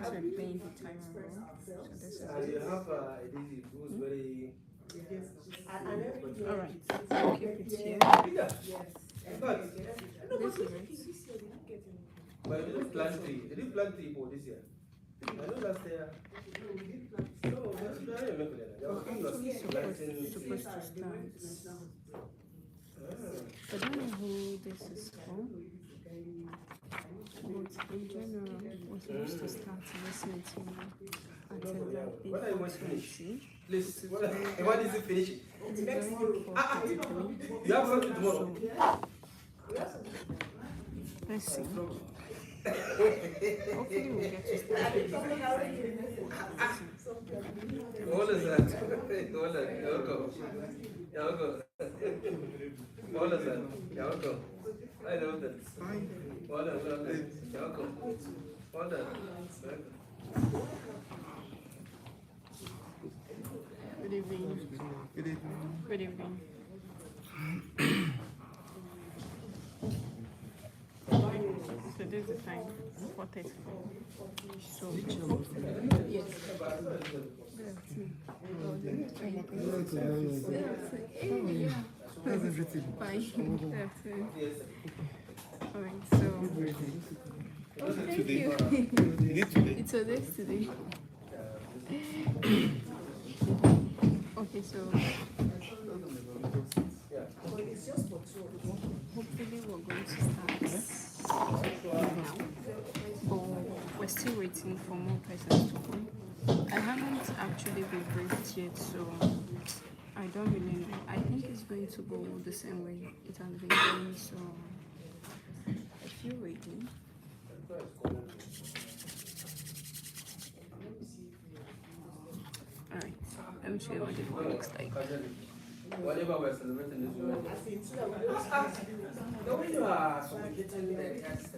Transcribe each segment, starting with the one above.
since we're playing the timer role, so this is you have Daisy who's very. Alright, I'll keep it here. But This is it. but they didn't plant tree. They didn't plant tree for this year. I know last year. No, that's not remember that. They were Actually supposed to start. I don't know who this is for. But in general, we're supposed to start listening to me until like What I want to finish. 4:20. Please, what is it finishing? It's very important. You have something tomorrow. Let's see. Hopefully we'll get to start. What is that? What is that? What is that? I know that. What is that? What is that? Good evening. Good evening. Good evening. So this is the time, 4:34. So yes. How's everything? Fine. Alright, so thank you. It's a this today. Okay, so hopefully we're going to start now. But we're still waiting for more persons to come. I haven't actually been briefed yet, so I don't really know. I think it's going to go the same way it has been going, so I feel waiting. Alright, let me show you what the board looks like. Whatever we're celebrating this morning. The way you are supplicating the text.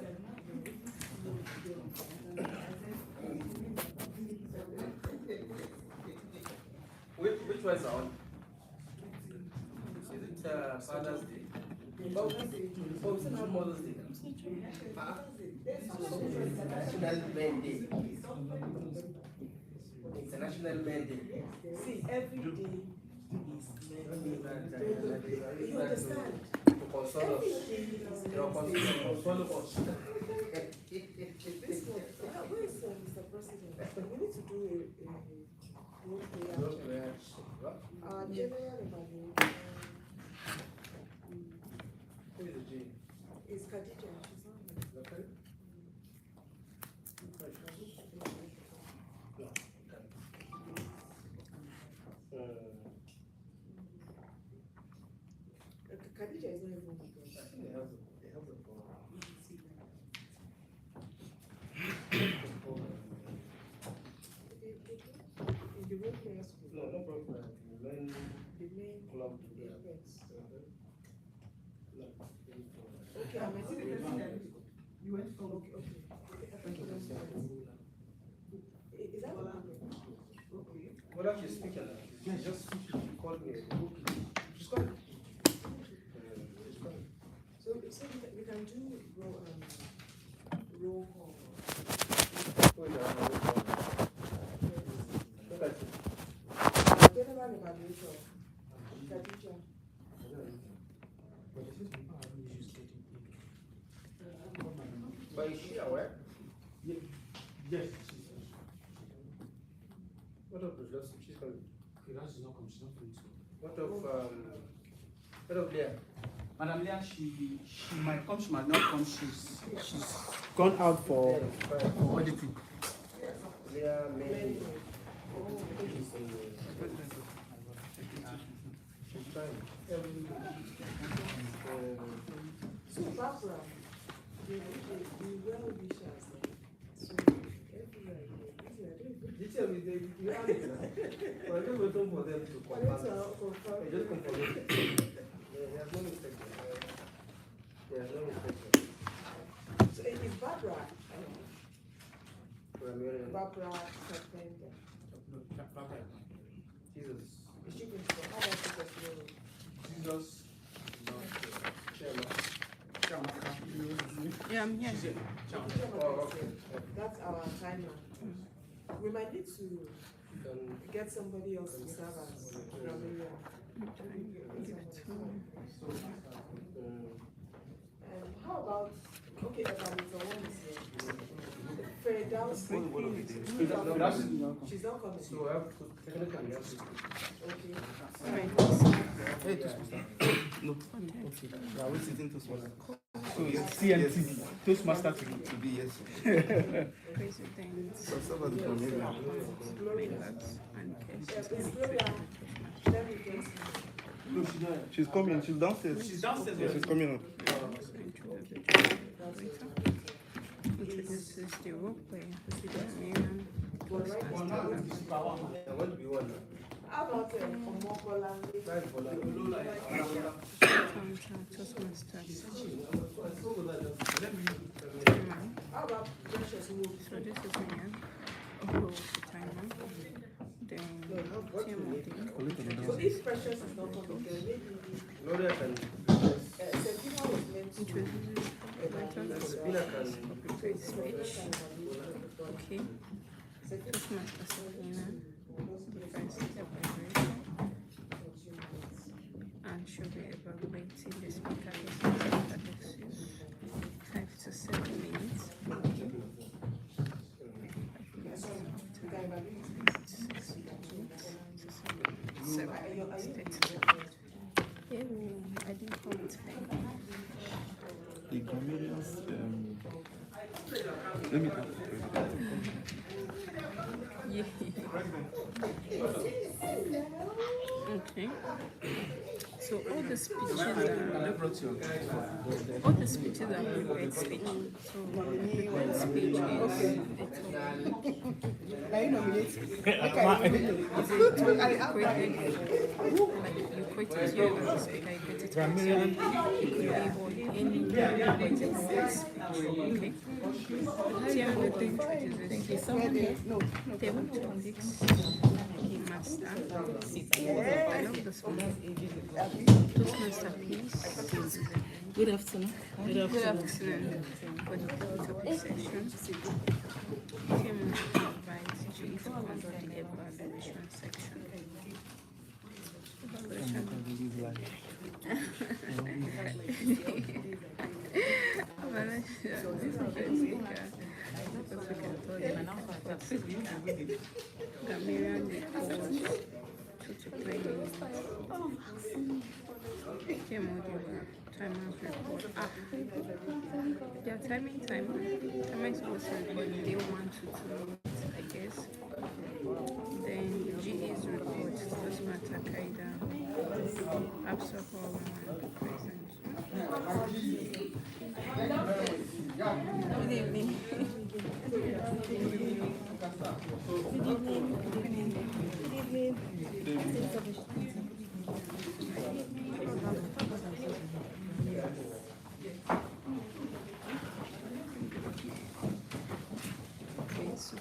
Which ones are on? Is it Father's Day? Oh, we still have Mother's Day. International Men Day. International Men Day. See, every day. You understand? To console us. Console us. This one, where is Mr. President? We need to do a role play action. Our general evaluation. Who is the G? Is Khadija. She's not here. Okay. Khadija is not even with us. I think they have the problem. In the role players group. No problem. The main club. Yes. No. Okay, I'm a president. You went from okay. Is that what happened? Okay. What else is speaking? Yeah, just call me. Just call me. So we can do roll call. General evaluation. Khadija. But is she aware? Yes. What of the just she's coming? She's not coming. She's not coming. What of Leah? Madam Leah, she might come, she might not come. She's gone out for auditing. Leah maybe. She's trying. So Barbara, the well wishers. So everywhere Detail is there. You have it. But I don't wait for them to confirm. Just confirm it. There's no mistake. There's no mistake. So it is Barbara. Barbara Carpenter. Jesus. Is she going to go? How about Jesus? Jesus. Not chairman. Yeah, I'm here. Oh, okay. That's our timer. We might need to get somebody else to serve as grammarian. Give it to How about, okay, Evanita, one is here. Faye downstairs. She's not coming. So I have to technically have to. Okay. Hey, no. Okay. Yeah, we're sitting to small. So it's CNTV, Toastmasters to be, yes. President, So somebody from here. members, and guests. It's Gloria. Let me just. No, she's not. She's coming. She's downstairs. She's downstairs. Yeah, she's coming up. Introduces the role player, Miriam, I want to be one now. How about Omokola? Right, Bola. Toastmasters. How about Precious Wood? So this is me, timer. Then Timothy. So if Precious is not coming, then maybe Gloria can. Sentina was meant to. Introduces Sabina can. copyright speech. Okay. Toastmasters Sabina. Defines evaluation. And she'll be evaluating the speaker statistics. 5 to 7 minutes. Okay. 7 minutes. I didn't come with pen. The comedians. Let me talk. Yeah. Okay. So all the speeches are prepared speech. So prepared speech is Are you nominated? is it you quoted your speaker, you quoted Grammarian, you could be on any quoted speech. Okay. Thank you. Someone here? No. Table topics. Master. I love this one. Toastmaster, please. Good afternoon. Good afternoon. For the topic session, Tim will invite Chief under the evaluation section. Gamerian report to play timer report. Yeah, timing time. Am I supposed to record day 1 to 2 minutes, I guess. Then GA's report, Toastmaster Kaida, Absorber present. Good evening. Okay, so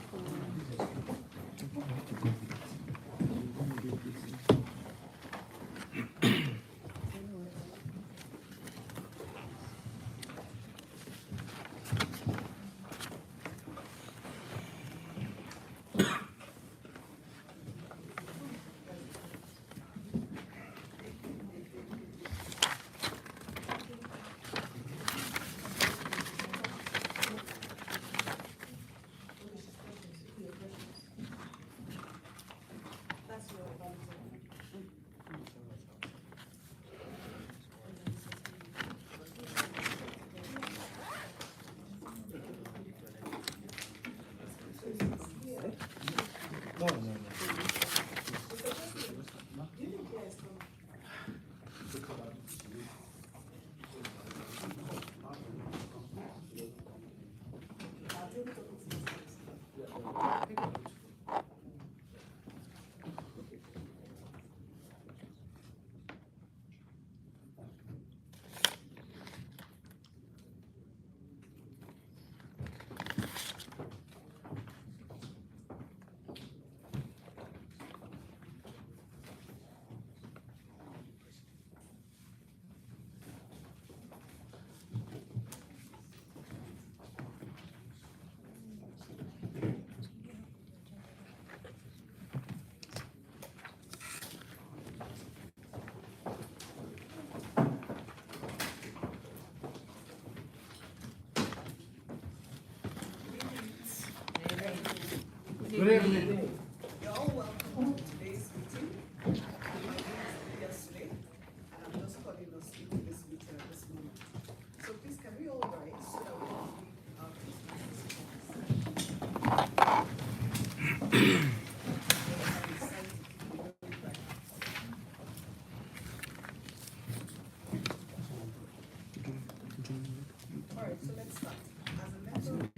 No, no, no. Good evening. You're all welcome to today's meeting. My name is yesterday, and I'm just calling us into this meeting at this moment. So please, can we all rise so that we can read our All right, so let's start. As a member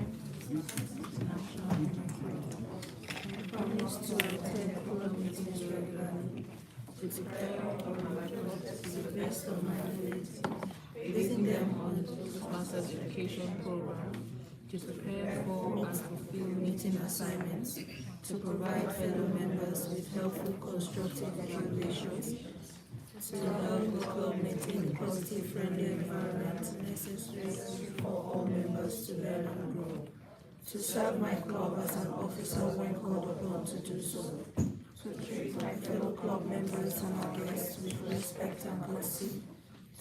Promise to attend all meetings regularly, to prepare all my records to the best of my ability, basing them on the Toastmasters education program, to prepare for and fulfill meeting assignments, to provide fellow members with helpful constructive evaluations, to help the club maintain the positive, friendly environment necessary for all members to learn and grow, to serve my club as an officer when called upon to do so, to treat my fellow club members and our guests with respect and courtesy,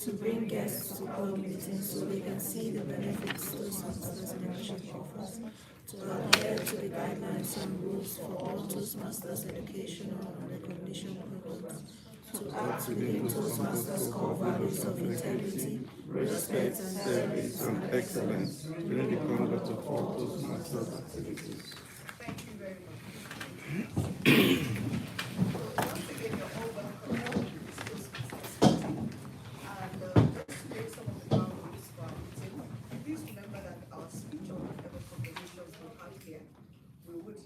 to bring guests to club meetings so they can see the benefits Toastmasters membership offers, to adhere to the guidelines and rules for all Toastmasters educational and recognition programs, to act within Toastmasters core values of integrity, respect, and service and excellence during the conduct of all Toastmasters activities. Thank you very much. Once again, you're all welcome to this Toastmasters meeting. And just to lay some of the ground rules for our meeting, please remember that our speech or whatever conversations we have here, we would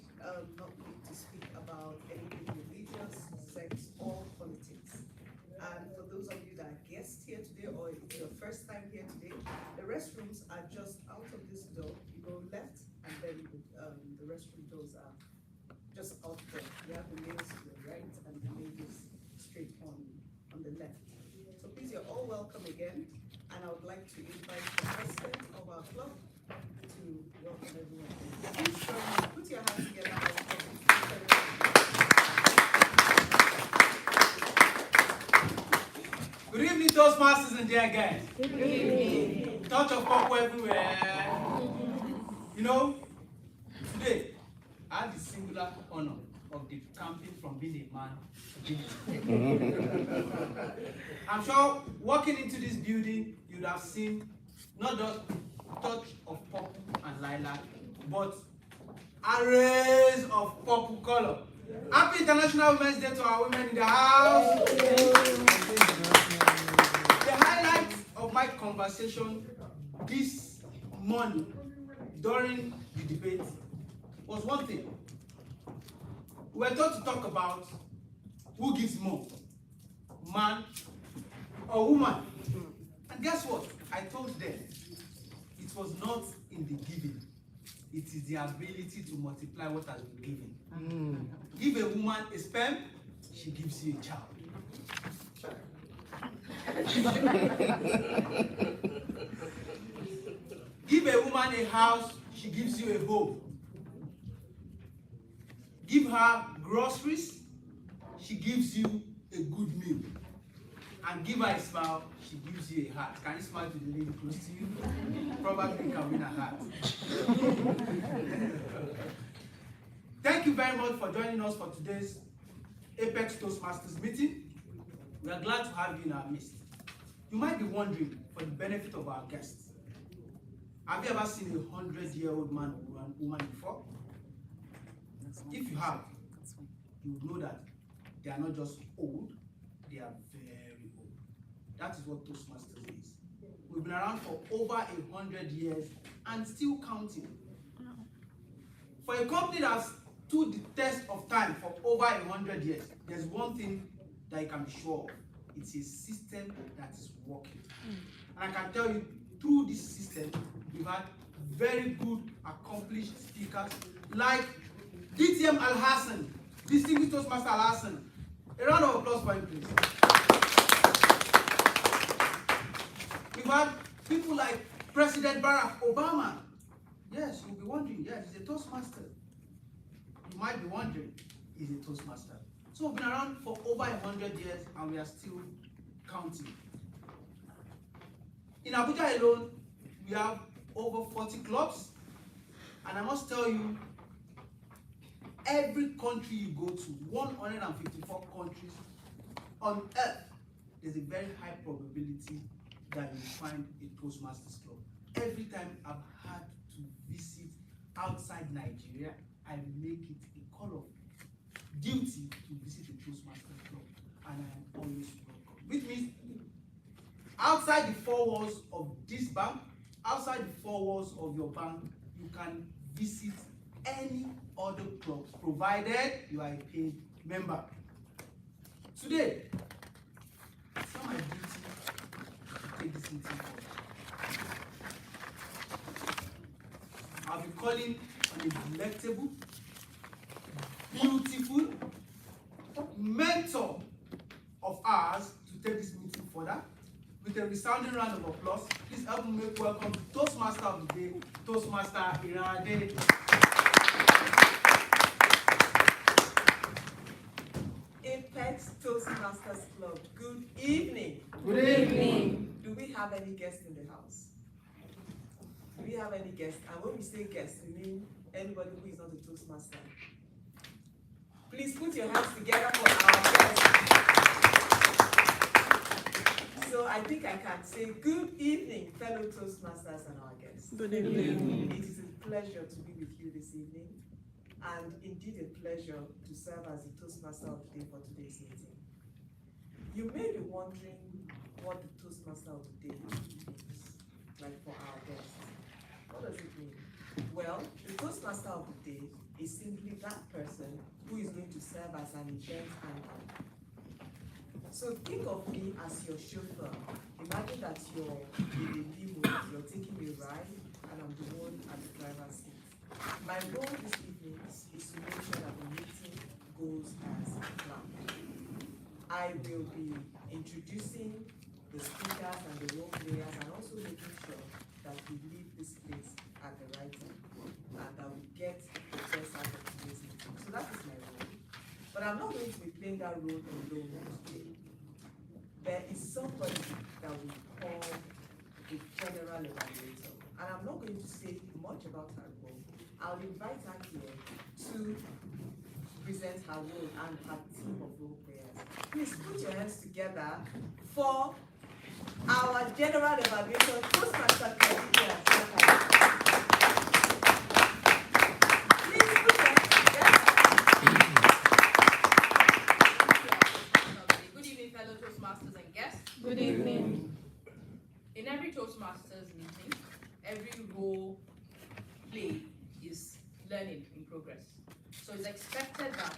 not need to speak about anything religious, sex, or politics. And for those of you that are guests here today, or it's your first time here today, the restrooms are just out of this door. You go left, and then the restroom doors are just out there. You have the males to the right and the ladies straight on the left. So please, you're all welcome again, and I would like to invite the president of our club to welcome everyone. Please put your hands together and welcome. Good evening, Toastmasters and dear guys. Good evening. Touch of purple everywhere. You know, today I had the singular honor of decamping from being a man to being a man. I'm sure walking into this building, you'd have seen not just touch of purple and lilac, but arrays of purple color. Happy International Women's Day to our women in the house. The highlight of my conversation this morning during the debate was one thing. We were taught to talk about who gives more, man or woman. And guess what? I told them it was not in the giving. It is the ability to multiply what has been given. Give a woman a sperm, she gives you a child. Give a woman a house, she gives you a home. Give her groceries, she gives you a good meal. And give her a smile, she gives you a heart. Can you smile to the lady close to you? Probably you can win a heart. Thank you very much for joining us for today's Apex Toastmasters meeting. We are glad to have you in our midst. You might be wondering, for the benefit of our guests, have you ever seen a 100-year-old man or woman before? If you have, you will know that they are not just old, they are very old. That is what Toastmasters is. We've been around for over 100 years and still counting. For a company that's stood the test of time for over 100 years, there's one thing that you can be sure of. It's a system that is working. And I can tell you, through this system, we've had very good, accomplished speakers like DTM Al-Hassan, distinguished Toastmaster Al-Hassan. A round of applause for him, please. We've had people like President Barack Obama. Yes, you'll be wondering, yes, he's a Toastmaster. You might be wondering, he's a Toastmaster. So we've been around for over 100 years and we are still counting. In Abuja alone, we have over 40 clubs. And I must tell you, every country you go to, 154 countries on earth, there's a very high probability that you find a Toastmasters club. Every time I've had to visit outside Nigeria, I make it a call of duty to visit a Toastmasters club, and I am always welcome. Which means outside the four walls of this bank, outside the four walls of your bank, you can visit any other clubs, provided you are a paid member. Today, it's not my duty to take this meeting forward. I'll be calling on a delectable, beautiful mentor of ours to take this meeting further. With a resounding round of applause, please help me make welcome to Toastmaster of the Day, Toastmaster Irade. Apex Toastmasters Club, good evening. Good evening. Do we have any guests in the house? Do we have any guests? And when we say guests, we mean anybody who is not a Toastmaster. Please put your hands together for our guests. So I think I can say good evening, fellow Toastmasters and our guests. Good evening. It is a pleasure to be with you this evening, and indeed a pleasure to serve as the Toastmaster of the Day for today's meeting. You may be wondering what the Toastmaster of the Day means, like for our guests. What does it mean? Well, the Toastmaster of the Day is simply that person who is going to serve as an event handler. So think of me as your chauffeur. Imagine that you're in a limo, you're taking a ride, and I'm the one at the driver's seat. My role this evening is to make sure that the meeting goes as planned. I will be introducing the speakers and the role players, and also making sure that we leave this place at the right time, and that we get the best out of today's meeting. So that is my role. But I'm not going to be playing that role alone today. There is somebody that we call the general evaluator, and I'm not going to say much about her role. I'll invite her here to present her role and her team of role players. Please put your hands together for our general evaluator, Toastmaster Khadija. Please put your hands together. Good evening, fellow Toastmasters and guests. Good evening. In every Toastmasters meeting, every role play is learning in progress. So it's expected that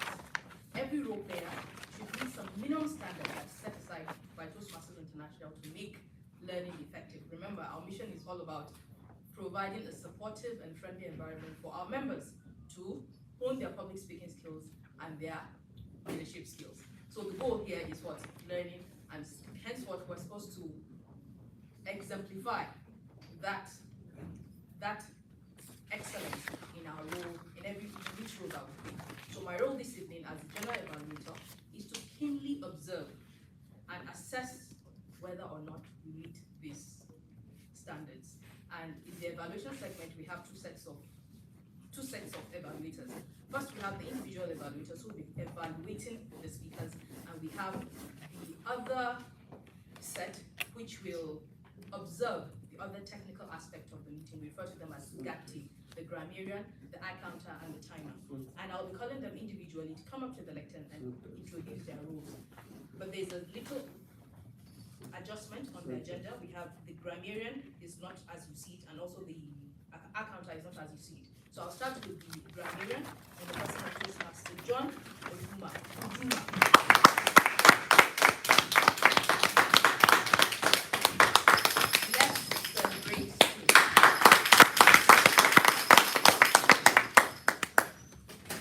every role player should meet some minimum standards that's set aside by Toastmasters International to make learning effective. Remember, our mission is all about providing a supportive and friendly environment for our members to hone their public speaking skills and their leadership skills. So the goal here is what? Learning, and hence what we're supposed to exemplify that excellence in our role, in each role that we play. So my role this evening as the general evaluator is to keenly observe and assess whether or not we meet these standards. And in the evaluation segment, we have two sets of evaluators. First, we have the individual evaluators who will be evaluating the speakers, and we have the other set which will observe the other technical aspect of the meeting. We refer to them as GATT, the grammarian, the eye counter, and the timer. And I'll be calling them individually to come up to the lectern and introduce their roles. But there's a little adjustment on the agenda. We have the grammarian is not as you see it, and also the eye counter is not as you see it. So I'll start with the grammarian and the person of Toastmaster John Ojuma. Let's celebrate.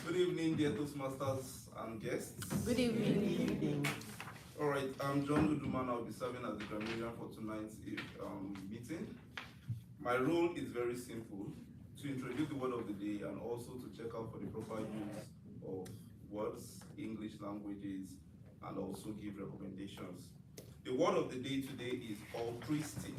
Good evening, dear Toastmasters and guests. Good evening. All right, I'm John Uduman. I'll be serving as the grammarian for tonight's meeting. My role is very simple: to introduce the word of the day and also to check out for the proper use of words, English languages, and also give recommendations. The word of the day today is altruistic.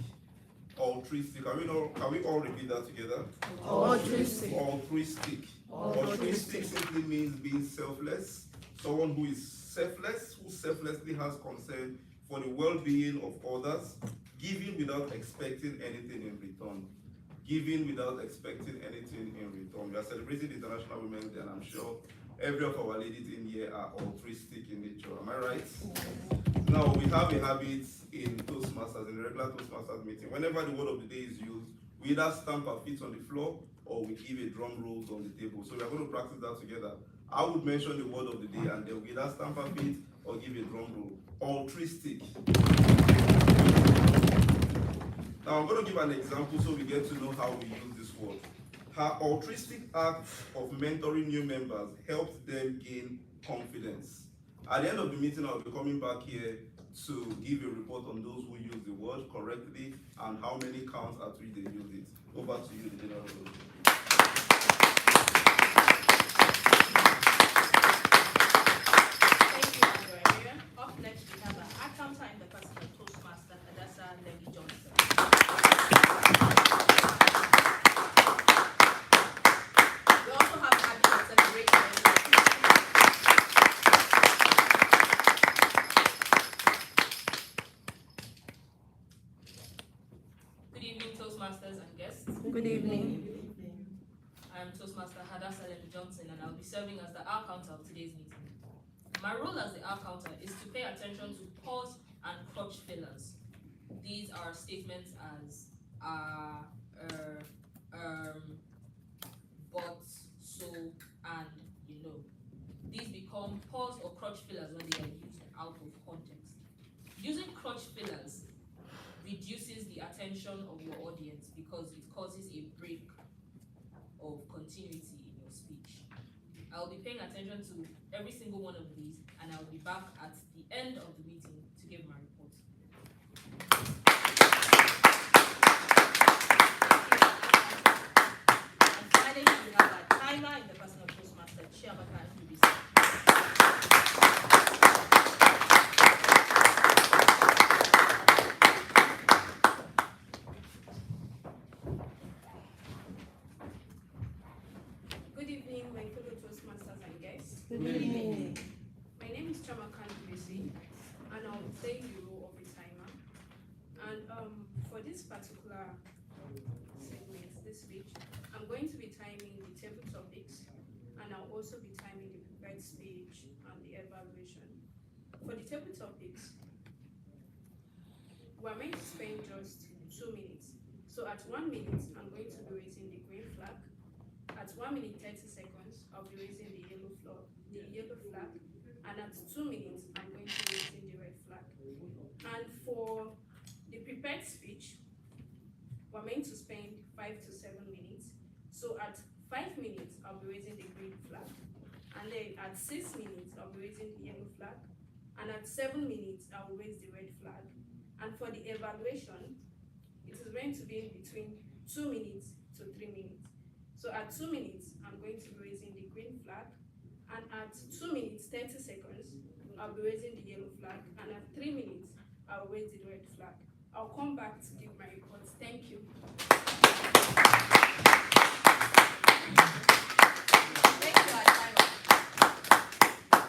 Altruistic. Can we all repeat that together? Altruistic. Altruistic. Altruistic simply means being selfless. Someone who is selfless, who selflessly has concern for the well-being of others, giving without expecting anything in return. Giving without expecting anything in return. We are celebrating International Women's Day, and I'm sure every of our ladies in here are altruistic in nature. Am I right? Now, we have a habit in Toastmasters, in the regular Toastmasters meeting. Whenever the word of the day is used, we either stamp our feet on the floor or we give a drum roll on the table. So we are going to practice that together. I would mention the word of the day, and then we either stamp our feet or give a drum roll. Altruistic. Now I'm going to give an example so we get to know how we use this word. Her altruistic act of mentoring new members helped them gain confidence. At the end of the meeting, I'll be coming back here to give a report on those who use the word correctly and how many counts at which they use it. Over to you, the general. Thank you, Andrea. Up next, we have our accountant in the person of Toastmaster, Adasa Levy Johnson. We also have Abby to celebrate. Good evening, Toastmasters and guests. Good evening. I'm Toastmaster Hadassah Levy Johnson, and I'll be serving as the R counter of today's meeting. My role as the R counter is to pay attention to pause and crotch fillers. These are statements as but, so, and you know. These become pause or crotch fillers when they are used out of context. Using crotch fillers reduces the attention of your audience because it causes a break of continuity in your speech. I'll be paying attention to every single one of these, and I'll be back at the end of the meeting to give my report. And finally, we have a timer in the person of Toastmaster Chiamaka Ndubisi. Good evening, my fellow Toastmasters and guests. Good evening. My name is Chiamaka Ndubisi, and I'll be playing the role of a timer. And for this particular segment, this speech, I'm going to be timing the table topics, and I'll also be timing the prepared speech and the evaluation. For the table topics, we're meant to spend just 2 minutes. So at 1 minute, I'm going to be raising the green flag. At 1 minute 30 seconds, I'll be raising the yellow flag, and at 2 minutes, I'm going to be raising the red flag. And for the prepared speech, we're meant to spend 5 to 7 minutes. So at 5 minutes, I'll be raising the green flag, and then at 6 minutes, I'll be raising the yellow flag, and at 7 minutes, I will raise the red flag. And for the evaluation, it is going to be between 2 minutes to 3 minutes. So at 2 minutes, I'm going to be raising the green flag, and at 2 minutes 30 seconds, I'll be raising the yellow flag, and at 3 minutes, I'll raise the red flag. I'll come back to give my reports. Thank you. Thank you, Adama.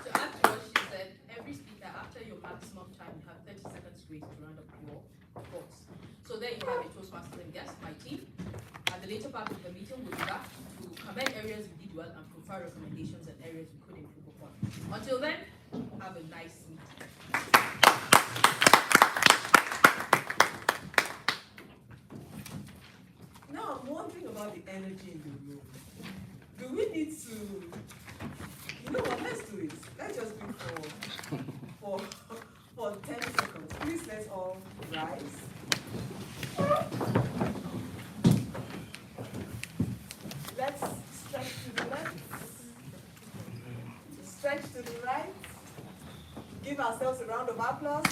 To add to what she said, every speaker, after your maximum time, you have 30 seconds grace to round up your thoughts. So there you have it, Toastmasters and guests, my team. At the later part of the meeting, we'll be back to commend areas we did well and provide recommendations and areas we could improve upon. Until then, have a nice meeting. Now I'm wondering about the energy in the room. Do we need to, you know what, let's do it. Let's just do for 10 seconds. Please let's all rise. Let's stretch to the left. Stretch to the right. Give ourselves a round of applause.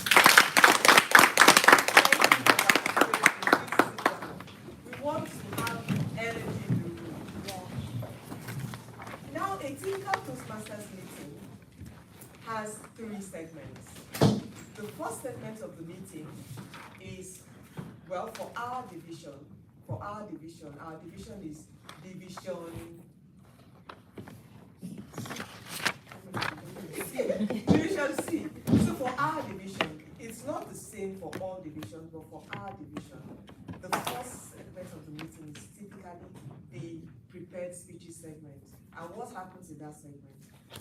We want to have energy in the room. Now, a typical Toastmasters meeting has 3 segments. The first segment of the meeting is, well, for our division is division Division C. So for our division, it's not the same for all divisions, but for our division, the first segment of the meeting is typically the prepared speeches segment. And what happens in that segment?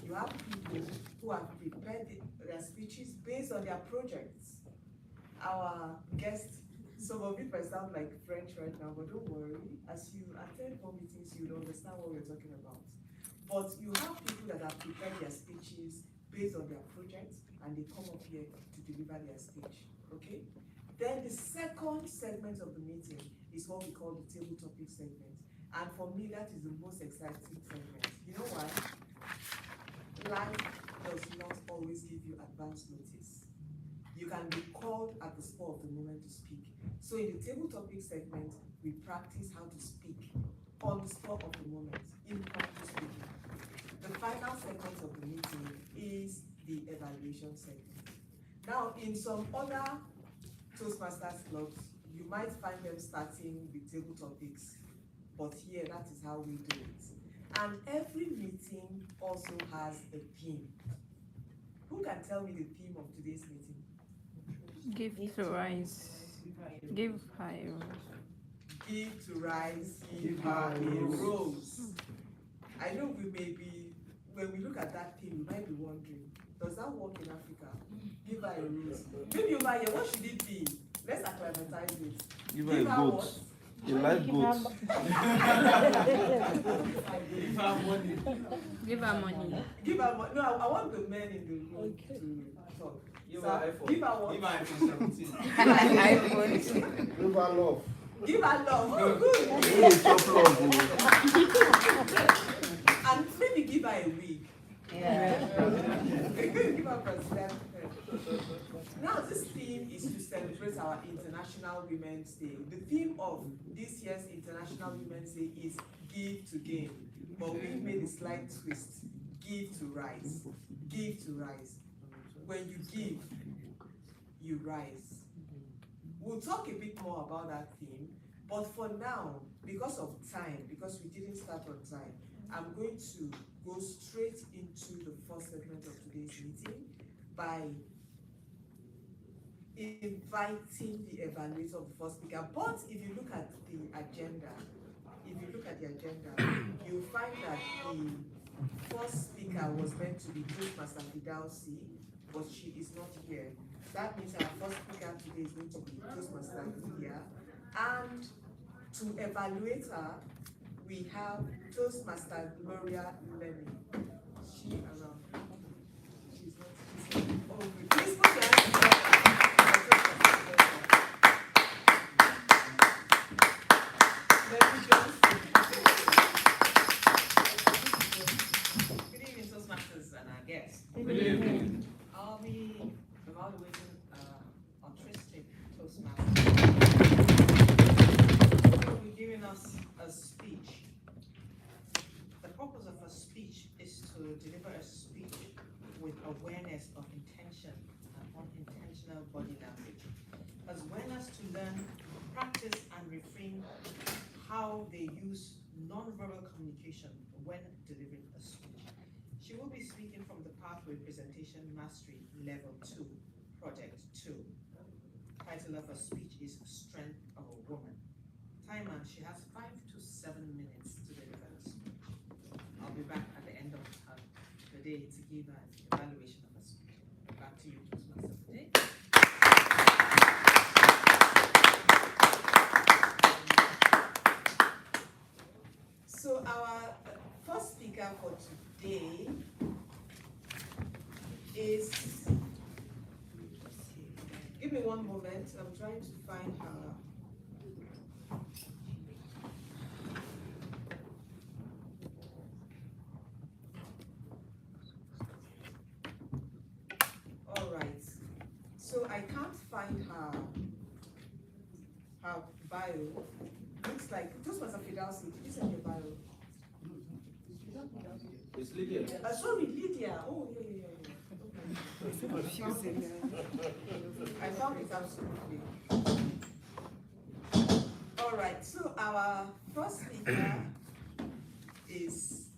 You have people who have prepared their speeches based on their projects. Our guest, some of it might sound like French right now, but don't worry. As you attend more meetings, you'll understand what we're talking about. But you have people that have prepared their speeches based on their projects, and they come up here to deliver their speech, okay? Then the second segment of the meeting is what we call the table topic segment. And for me, that is the most exciting segment. You know why? Life does not always give you advance notice. You can be called at the spur of the moment to speak. So in the table topic segment, we practice how to speak on the spur of the moment, impromptu speaking. The final segment of the meeting is the evaluation segment. Now, in some other Toastmasters clubs, you might find them starting with table topics, but here that is how we do it. And every meeting also has a theme. Who can tell me the theme of today's meeting? Give to rise. Give her a rose. Give to rise, give her a rose. I know we may be, when we look at that theme, we might be wondering, does that work in Africa? Give her a rose. Maybe over here, what should it be? Let's acclimatize it. Give her a goat. What? A live goat. Give her money. Give her money. Give her money. No, I want the men in the room to talk. Give So, her iPhone. give her what? Give her iPhone 17. iPhone. Give her love. Give her love. Oh, good. Hey, chop love. And maybe give her a wig. Give her president. Now, this theme is to celebrate our International Women's Day. The theme of this year's International Women's Day is Give to Gain. But we made a slight twist. Give to rise. Give to rise. When you give, you rise. We'll talk a bit more about that theme, but for now, because of time, because we didn't start on time, I'm going to go straight into the first segment of today's meeting by inviting the evaluator of the first speaker. But if you look at the agenda, you'll find that the first speaker was meant to be Toastmaster Fidalsi, but she is not here. That means our first speaker today is going to be Toastmaster Lydia. And to evaluate her, we have Toastmaster Gloria Lenny. She around. She's not. She's not. Oh, good. Please put your hands together. Good evening, Toastmasters and our guests. Good evening. I'll be evaluating autistic Toastmasters. They'll be giving us a speech. The purpose of a speech is to deliver a speech with awareness of intention and unintentional body language, as well as to learn, practice, and reframe how they use non-verbal communication when delivering a speech. She will be speaking from the Pathway Presentation Mastery Level 2, Project 2. Title of her speech is Strength of a Woman. Time and she has 5 to 7 minutes to deliver the speech. I'll be back at the end of the day to give an evaluation of her speech. Back to you, Toastmaster today. So our first speaker for today is, give me one moment, I'm trying to find her. All right, so I can't find her bio. Looks like, Toastmaster Fidalsi, did you send your bio? It's Lydia. Sorry, Lydia. Oh, yeah. Okay. I found it absolutely. All right, so our first speaker is,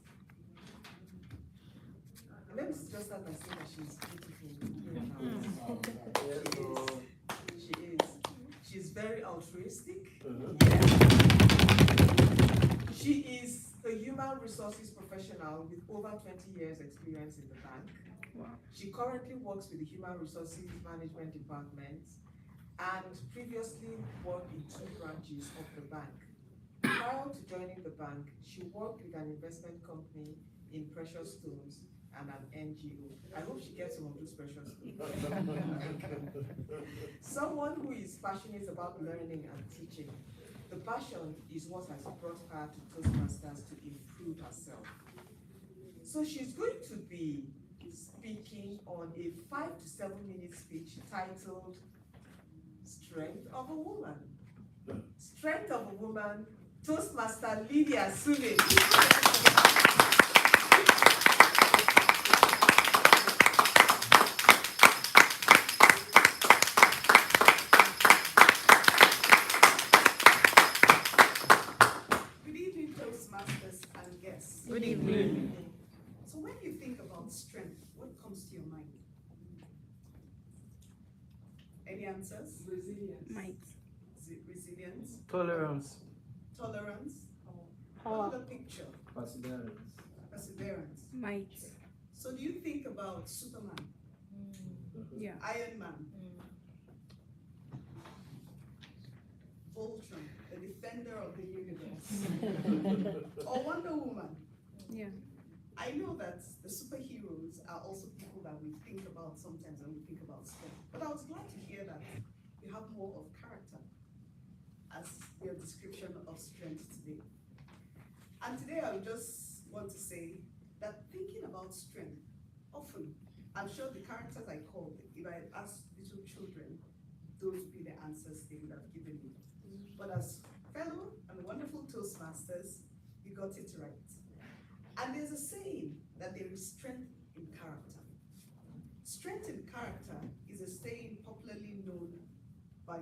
let me just start by saying that she's beautiful. Yeah, so, She is. She's very altruistic. She is a human resources professional with over 20 years experience in the bank. Wow. She currently works with the Human Resources Management Department and previously worked in 2 branches of the bank. Prior to joining the bank, she worked with an investment company in precious stones and an NGO. I hope she gets some of those precious stones. Someone who is passionate about learning and teaching. The passion is what has brought her to Toastmasters to improve herself. So she's going to be speaking on a 5 to 7 minute speech titled Strength of a Woman. Strength of a Woman, Toastmaster Lydia Sule. Good evening, Toastmasters and guests. Good evening. So when you think about strength, what comes to your mind? Any answers? resilience. Might. Resilience, Tolerance. tolerance, Power. another picture, Perseverance. perseverance. Might. So do you think about Superman, Yeah. Iron Man, Voltron, the defender of the universe, or Wonder Woman? Yeah. I know that the superheroes are also people that we think about sometimes when we think about strength. But I was glad to hear that you have more of character as your description of strength today. And today I would just want to say that thinking about strength, often, I'm sure the characters I called, if I asked little children, those would be the answers they would have given me. But as fellow and wonderful Toastmasters, you got it right. And there's a saying that there is strength in character. Strength in character is a saying popularly known by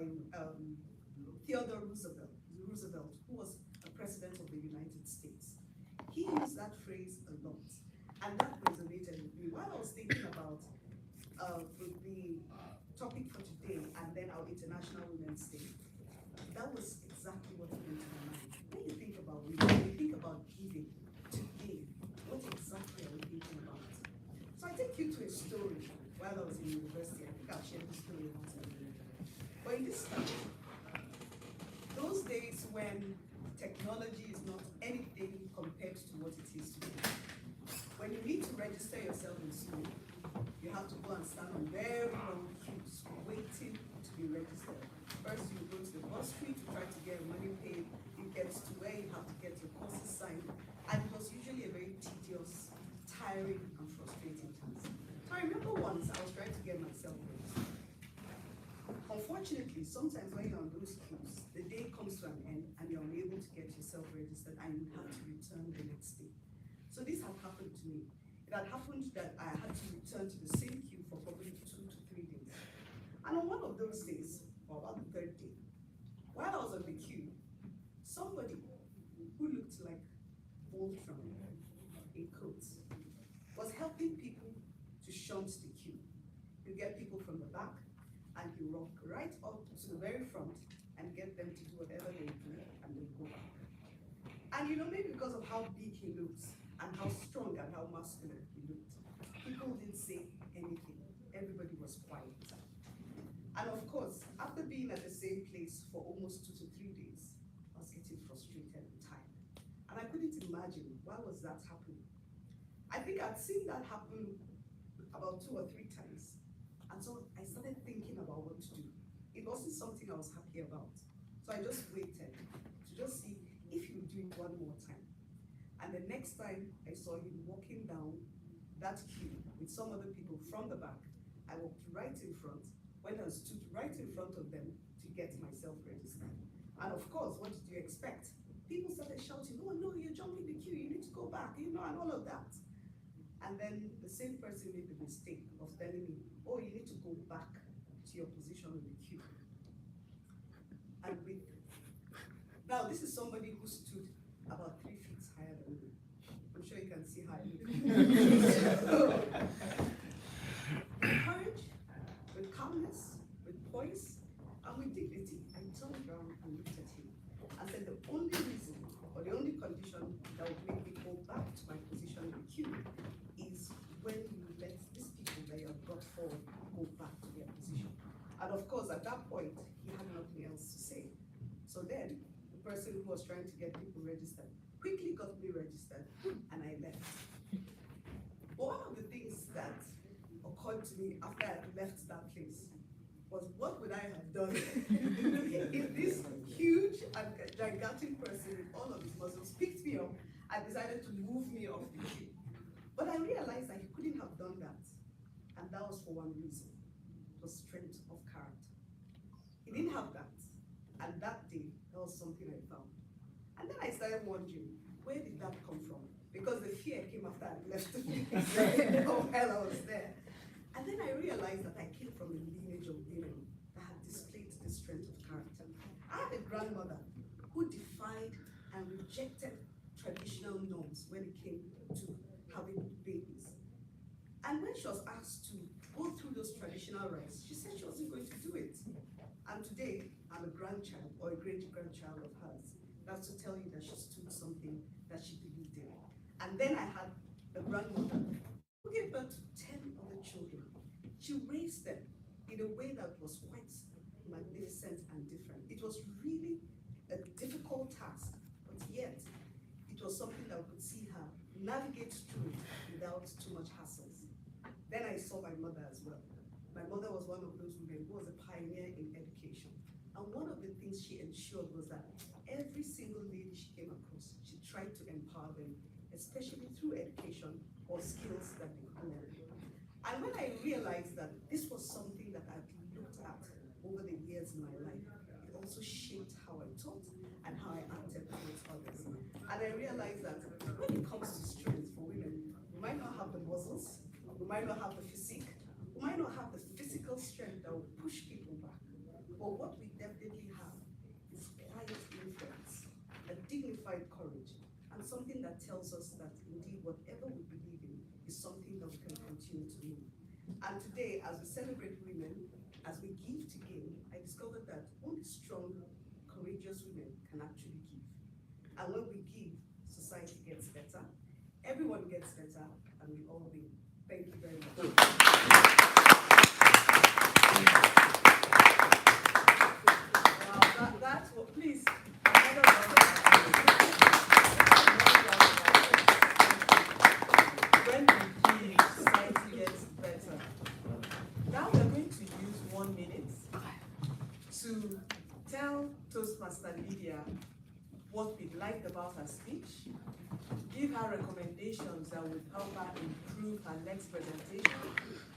Theodore Roosevelt, who was a president of the United States. He used that phrase a lot, and that resonated with me. While I was thinking about the topic for today and then our International Women's Day, that was exactly what came to my mind. When you think about women, when you think about giving, to give, what exactly are we thinking about? So I take you to a story while I was in university. I think I've shared this story once. But in this time, those days when technology is not anything compared to what it is today. When you need to register yourself in school, you have to go and stand on very long queues waiting to be registered. First you go to the bus street to try to get money paid. It gets to where you have to get your courses signed. And it was usually a very tedious, tiring, and frustrating task. So I remember once I was trying to get myself registered. Unfortunately, sometimes when you're on those queues, the day comes to an end and you're unable to get yourself registered and you have to return the next day. So this had happened to me. It had happened that I had to return to the same queue for probably 2 to 3 days. And on one of those days, or about the 3rd day, while I was on the queue, somebody who looked like Voltron in coats was helping people to shunt the queue. You get people from the back and you walk right up to the very front and get them to do whatever they do and then go back. And you know, maybe because of how big he looks and how strong and how muscular he looked, people didn't say anything. Everybody was quiet. And of course, after being at the same place for almost 2 to 3 days, I was getting frustrated and tired. And I couldn't imagine why was that happening. I think I'd seen that happen about 2 or 3 times. And so I started thinking about what to do. It wasn't something I was happy about. So I just waited to just see if he would do it one more time. And the next time I saw him walking down that queue with some other people from the back, I walked right in front, went and stood right in front of them to get myself registered. And of course, what did you expect? People started shouting, "Oh no, you're jumping the queue, you need to go back," you know, and all of that. And then the same person made the mistake of telling me, "Oh, you need to go back to your position in the queue." And now this is somebody who stood about 3 feet higher than me. I'm sure you can see how I look. And of course, at that point, he had nothing else to say. So then, the person who was trying to get people registered quickly got me registered, and I left. But one of the things that occurred to me after I left that place was, what would I have done if this huge and gigantic person with all of his muscles picked me up and decided to move me off the queue? But I realized that he couldn't have done that, and that was for one reason. It was strength of character. He didn't have that, and that day, that was something I found. And then I started wondering, where did that come from? Because the fear came after I left the place. Oh, hell, I was there. And then I realized that I came from a lineage of women that had displayed this strength of character. I had a grandmother who defied and rejected traditional norms when it came to having babies. And when she was asked to go through those traditional rites, she said she wasn't going to do it. And today, I'm a grandchild or a great-grandchild of hers. That's to tell you that she stood something that she believed in. And then I had a grandmother who gave birth to 10 other children. She raised them in a way that was quite magnificent and different. It was really a difficult task, but yet it was something that we could see her navigate through without too much hassles. Then I saw my mother as well. My mother was one of those women who was a pioneer in education. And one of the things she ensured was that every single lady she came across, she tried to empower them, especially through education or skills that they could learn. And when I realized that this was something that I'd looked at over the years in my life, it also shaped how I taught and how I acted towards others. And I realized that when it comes to strength for women, we might not have the muscles, we might not have the physique, we might not have the physical strength that will push people back. But what we definitely have is quiet influence, a dignified courage, and something that tells us that indeed whatever we believe in is something that we can continue to move. And today, as we celebrate women, as we give to gain, I discovered that only strong, courageous women can actually give. And when we give, society gets better, everyone gets better, and we all win. Thank you very much. That's what, please. When we give, society gets better. Now we're going to use 1 minute to tell Toastmaster Lydia what we liked about her speech, give her recommendations that would help her improve her next presentation,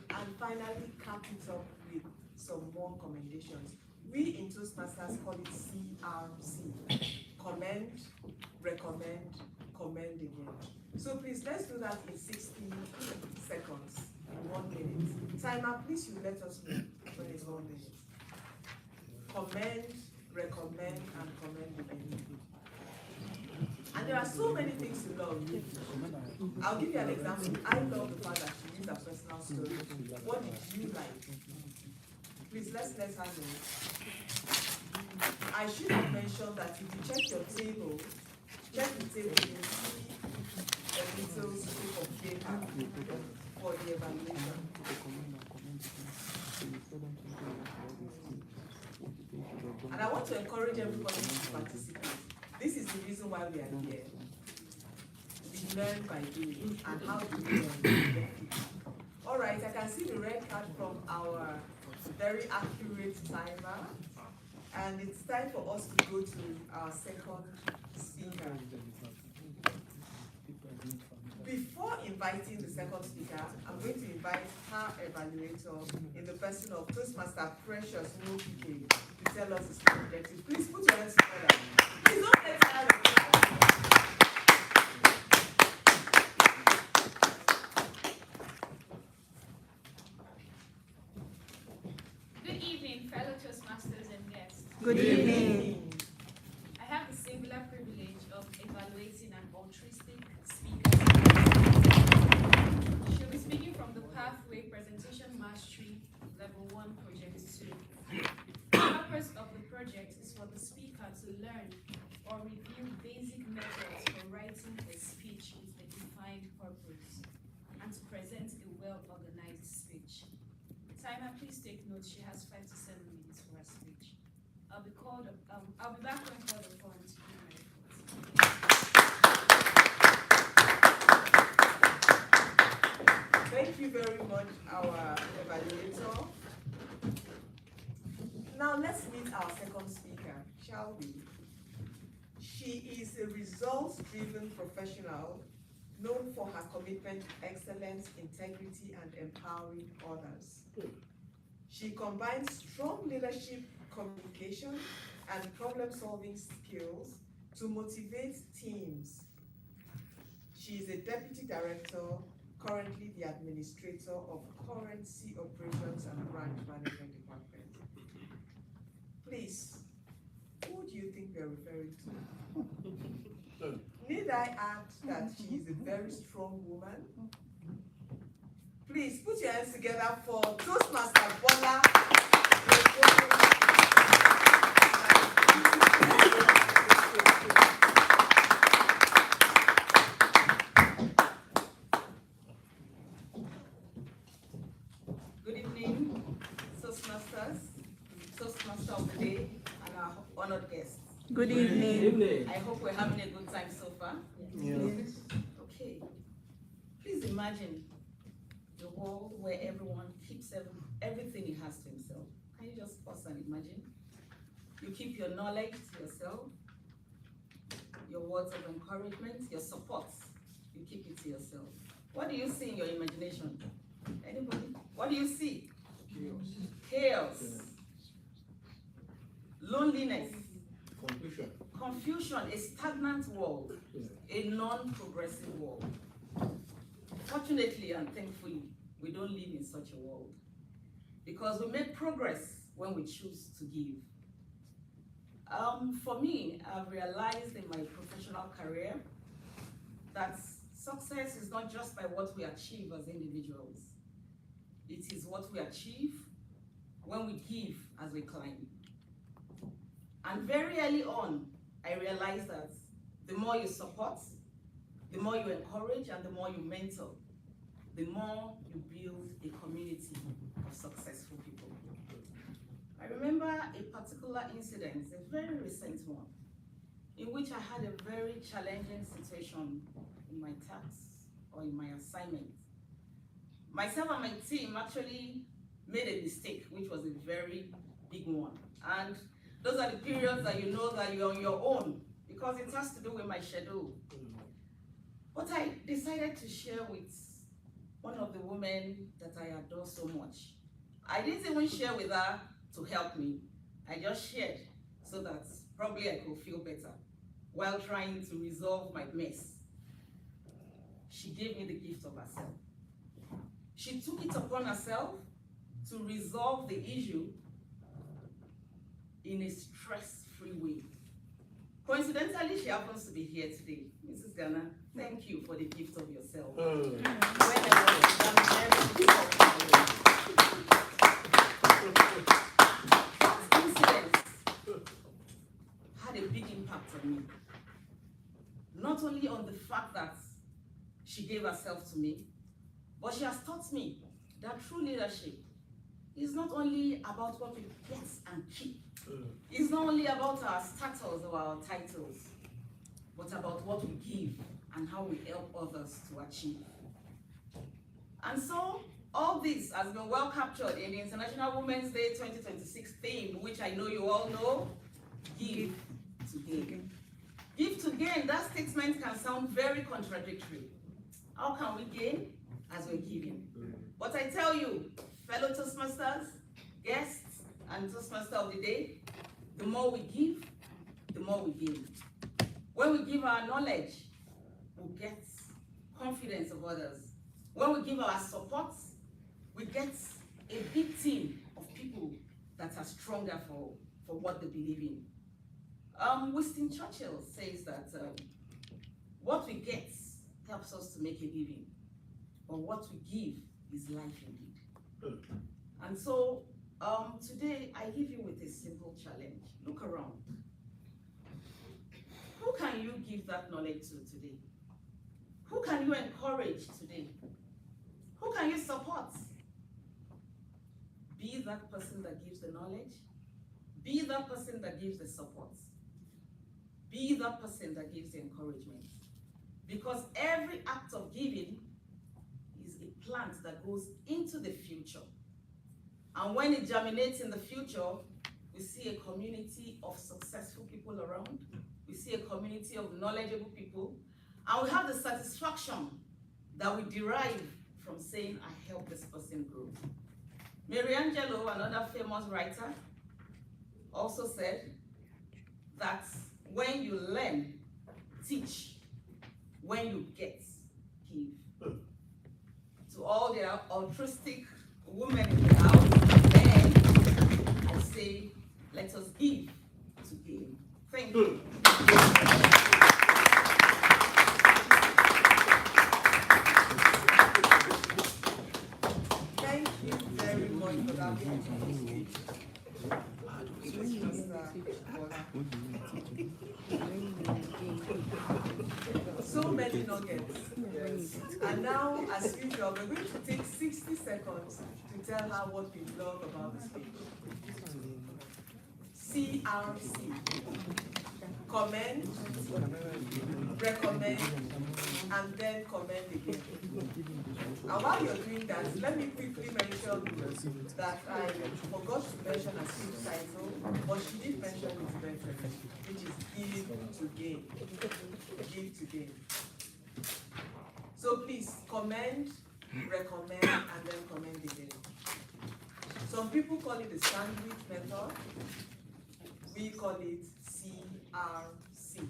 and finally cap it up with some more commendations. We in Toastmasters call it CRC. Commend, recommend, commend again. So please, let's do that in 60 seconds, 1 minute. Timer, please, you let us know when it's 1 minute. Commend, recommend, and commend again. And there are so many things to love. I'll give you an example. I love the fact that she used a personal story. What did you like? Please, let's her know. I should have mentioned that if you check your table, check the table, you will see a little strip of paper for the evaluation. And I want to encourage everybody to participate. This is the reason why we are here. We learn by doing. And how do we learn? All right, I can see the red card from our very accurate timer. And it's time for us to go to our second speaker. Before inviting the second speaker, I'm going to invite her evaluator in the person of Toastmaster Precious Nopike to tell us his objectives. Please put your hands together. Please don't get tired of it. Good evening, fellow Toastmasters and guests. Good evening. I have the singular privilege of evaluating an altruistic speaker. She'll be speaking from the Pathway Presentation Mastery Level 1 Project 2. The purpose of the project is for the speaker to learn or review basic methods for writing a speech with a defined purpose and to present a well-organized speech. Timer, please take note. She has 5 to 7 minutes for her speech. I'll be back when called upon to give my report. Thank you very much, our evaluator. Now let's meet our second speaker, shall we? She is a results-driven professional known for her commitment to excellence, integrity, and empowering others. She combines strong leadership, communication, and problem-solving skills to motivate teams. She is a deputy director, currently the administrator of Currency Operations and Branch Management Department. Please, who do you think we are referring to? Need I add that she is a very strong woman? Please put your hands together for Toastmaster Bola. Good evening, Toastmasters, Toastmaster of the day, and our honored guests. Good evening. I hope we're having a good time so far. Yes. Okay. Please imagine the world where everyone keeps everything he has to himself. Can you just pause and imagine? You keep your knowledge to yourself, your words of encouragement, your support, you keep it to yourself. What do you see in your imagination? Anybody? What do you see? Chaos. Loneliness. Confusion, a stagnant world, a non-progressive world. Fortunately and thankfully, we don't live in such a world because we make progress when we choose to give. For me, I've realized in my professional career that success is not just by what we achieve as individuals. It is what we achieve when we give as we climb. And very early on, I realized that the more you support, the more you encourage, and the more you mentor, the more you build a community of successful people. I remember a particular incident, a very recent one, in which I had a very challenging situation in my tasks or in my assignment. Myself and my team actually made a mistake, which was a very big one. And those are the periods that you know that you're on your own because it has to do with my schedule. But I decided to share with one of the women that I adore so much. I didn't even share with her to help me. I just shared so that probably I could feel better while trying to resolve my mess. She gave me the gift of herself. She took it upon herself to resolve the issue in a stress-free way. Coincidentally, she happens to be here today. Mrs. Ghana, thank you for the gift of yourself. That incident had a big impact on me. Not only on the fact that she gave herself to me, but she has taught me that true leadership is not only about what we get and keep. It's not only about our status or our titles, but about what we give and how we help others to achieve. And so, all this has been well captured in the International Women's Day 2026 theme, which I know you all know, give to gain. Give to gain, that statement can sound very contradictory. How can we gain? As we're giving. But I tell you, fellow Toastmasters, guests, and Toastmaster of the day, the more we give, the more we gain. When we give our knowledge, we get confidence of others. When we give our support, we get a big team of people that are stronger for what they believe in. Winston Churchill says that what we get helps us to make a living, but what we give is life indeed. And so today I leave you with a simple challenge. Look around. Who can you give that knowledge to today? Who can you encourage today? Who can you support? Be that person that gives the knowledge. Be that person that gives the support. Be that person that gives the encouragement. Because every act of giving is a plant that goes into the future. And when it germinates in the future, we see a community of successful people around. We see a community of knowledgeable people. And we have the satisfaction that we derive from saying, I helped this person grow. Mary Angelo, another famous writer, also said that when you learn, teach. When you get, give. To all the altruistic women in the house, then I say, let us give to gain. Thank you. Thank you very much for that beautiful speech. So many nuggets. Yes. And now, as usual, we're going to take 60 seconds to tell her what we love about the speech. CRC. Commend, recommend, and then commend again. And while you're doing that, let me quickly mention that I forgot to mention a speech title, but she did mention it eventually, which is Give to Gain. Give to Gain. So please commend, recommend, and then commend again. Some people call it the sandwich method. We call it CRC.